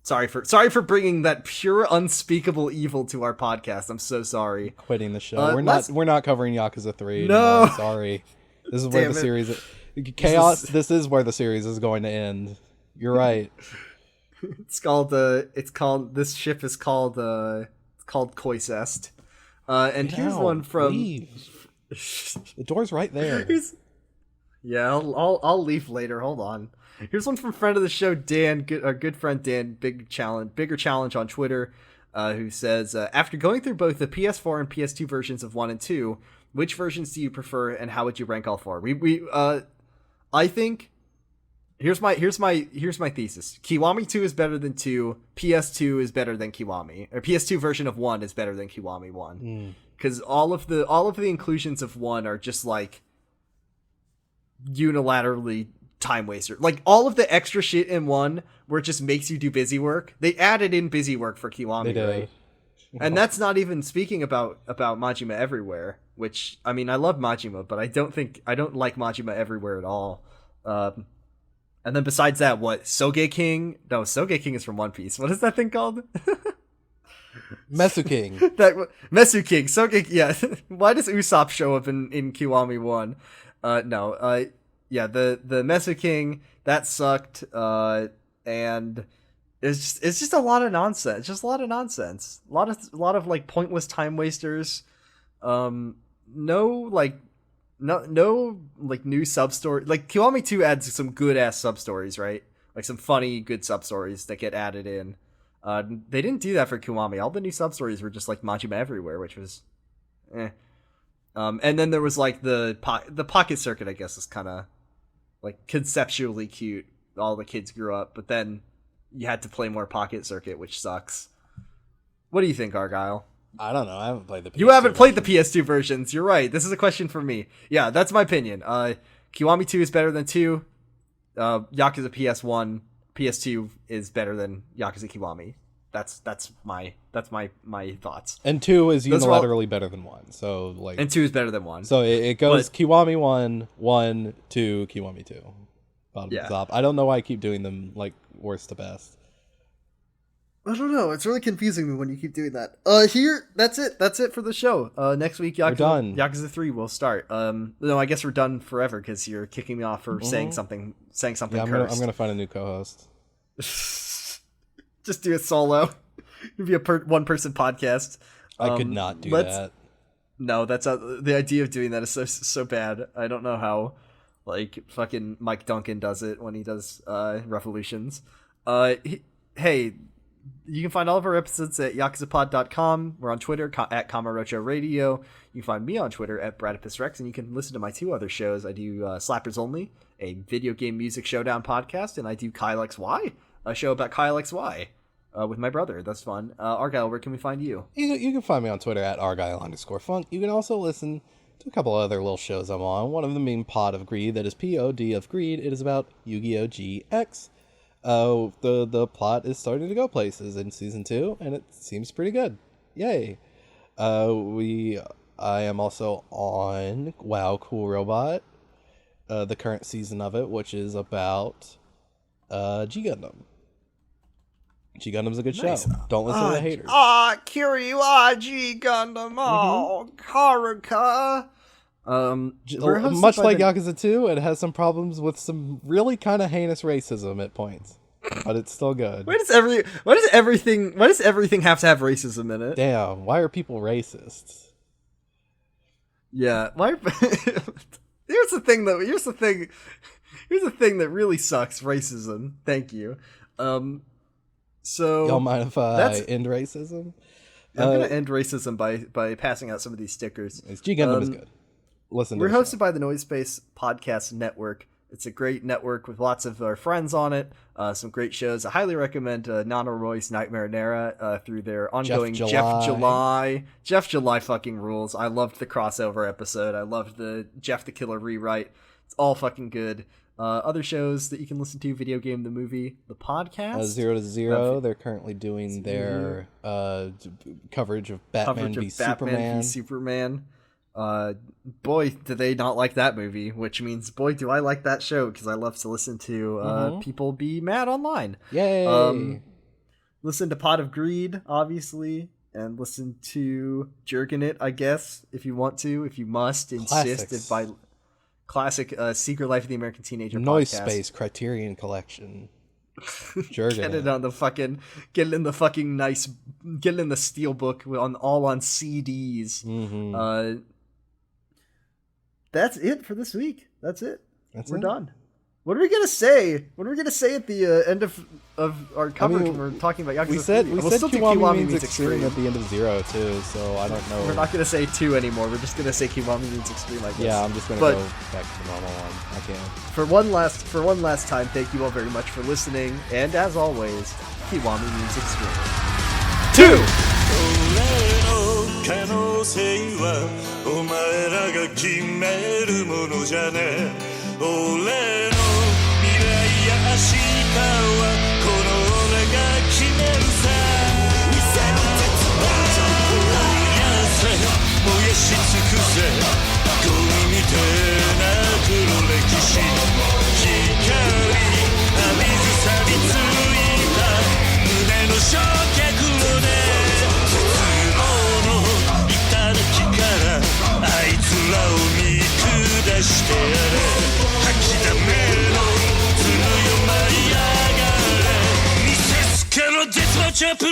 Sorry for bringing that pure unspeakable evil to our podcast. I'm so sorry. Quitting the show. We're not covering Yakuza 3 No. anymore. I'm sorry. This is where the series chaos. This is where the series is going to end. You're right. This ship is called Koisest. And here's one from Leave. The door's right there. Yeah, I'll leave later. Hold on. Here's one from friend of the show, Dan, our good friend Dan, bigger challenge on Twitter, who says, after going through both the PS4 and PS2 versions of 1 and 2, which versions do you prefer, and how would you rank all four? I think here's my thesis. Kiwami 2 is better than 2. PS2 is better than Kiwami, or PS2 version of 1 is better than Kiwami 1, because all of the inclusions of 1 are just like unilaterally time waster. Like all of the extra shit in 1 where it just makes you do busy work, they added in busy work for Kiwami, right? And that's not even speaking about Majima Everywhere, which, I mean, I love Majima, but I don't like Majima Everywhere at all. And then besides that, what, Soge King? No, Soge King is from One Piece. What is that thing called? Mesu King. Mesu King. Soge, yeah. Why does Usopp show up in Kiwami 1? Yeah, the Mesu King, that sucked, and it's just a lot of nonsense. Just a lot of nonsense. A lot of like pointless time wasters. No new sub story. Like Kiwami 2 adds some good ass sub stories, right? Like some funny good sub stories that get added in. They didn't do that for Kiwami. All the new sub stories were just like Majima Everywhere, which was and then there was like the Pocket Circuit, I guess, is kind of like conceptually cute. All the kids grew up, but then you had to play more Pocket Circuit, which sucks. What do you think, Argyle? I don't know. I haven't played the PS2 You haven't played the PS2 versions. You're right. This is a question for me. Yeah, that's my opinion. Kiwami 2 is better than 2. Yakuza PS1, PS2 is better than Yakuza Kiwami. That's my thoughts. And 2 is unilaterally better than 1. So like, and 2 is better than 1. So it goes Kiwami 1, 2, Kiwami 2. Bottom to top. I don't know why I keep doing them like worst to best. I don't know. It's really confusing me when you keep doing that. That's it. That's it for the show. Next week, Yakuza 3 will start. No, I guess we're done forever because you're kicking me off for saying something. Yeah, I'm gonna find a new co-host. Just do it solo. It'd be a one-person podcast. I could not do that. No, that's the idea of doing that is so bad. I don't know how, like, fucking Mike Duncan does it when he does Revolutions. Hey, You can find all of our episodes at yakuzapod.com. We're on Twitter at Kamarocho Radio. You can find me on Twitter at BradipusRex, and you can listen to my 2 other shows. I do Slappers Only, a video game music showdown podcast, and I do Kyle XY, a show about Kyle XY with my brother. That's fun. Argyle, where can we find you? You can find me on Twitter at Argyle_funk. You can also listen to a couple other little shows I'm on. One of them being Pod of Greed, that is POD of Greed. It is about Yu-Gi-Oh! GX. The plot is starting to go places in season 2, and it seems pretty good. Yay! I am also on WoW Cool Robot, the current season of it, which is about G Gundam. G Gundam's a good Nice. show. Don't listen to the haters. Kiryu, G Gundam, Haruka. Much like Yakuza 2, it has some problems with some really kind of heinous racism at points, but it's still good. Why does everything have to have racism in it? Damn, why are people racist? Yeah, here's the thing that really sucks, racism. Thank you. So Y'all mind if I end racism? I'm gonna end racism by passing out some of these stickers. G Gundam is good. Listen, we're hosted by the Noise Space Podcast Network. It's a great network with lots of our friends on it. Some great shows. I highly recommend Nana Roy's Nightmare Nera through their ongoing Jeff July. Jeff July fucking rules. I loved the crossover episode. I loved the Jeff the Killer rewrite. It's all fucking good. Other shows that you can listen to: Video Game the Movie, the podcast, 0 to 0. They're currently doing their coverage of Batman v Superman. Boy, do they not like that movie, which means boy, do I like that show, because I love to listen to people be mad online. Yay! Listen to Pot of Greed, obviously, and listen to Jerkin' It, I guess, if you want to, if you must, insisted by classic Secret Life of the American Teenager Noise podcast. Space Criterion Collection. Get it on the fucking, get it in the fucking nice, get it in the steelbook all on CDs. That's it for this week. That's it. We're done. What are we gonna say? What are we gonna say at the end of our coverage when we're talking about Yakuza? We said Kiwami means extreme at the end of 0 too, so I don't know. We're not gonna say 2 anymore. We're just gonna say Kiwami means extreme, I guess. Yeah, I'm just gonna go back to the normal one. I can. For one last time, thank you all very much for listening, and as always, Kiwami means extreme. 2! 可能性はお前らが決めるものじゃね俺の未来や明日はこの俺が決めるさ燃やせ燃やし尽くせゴミみてえな黒歴史光浴びず錆びついた胸の焼却炉であいつらを見下してやれ吐きだめの鶴よ舞い上がれ見せつけろデスマチャップ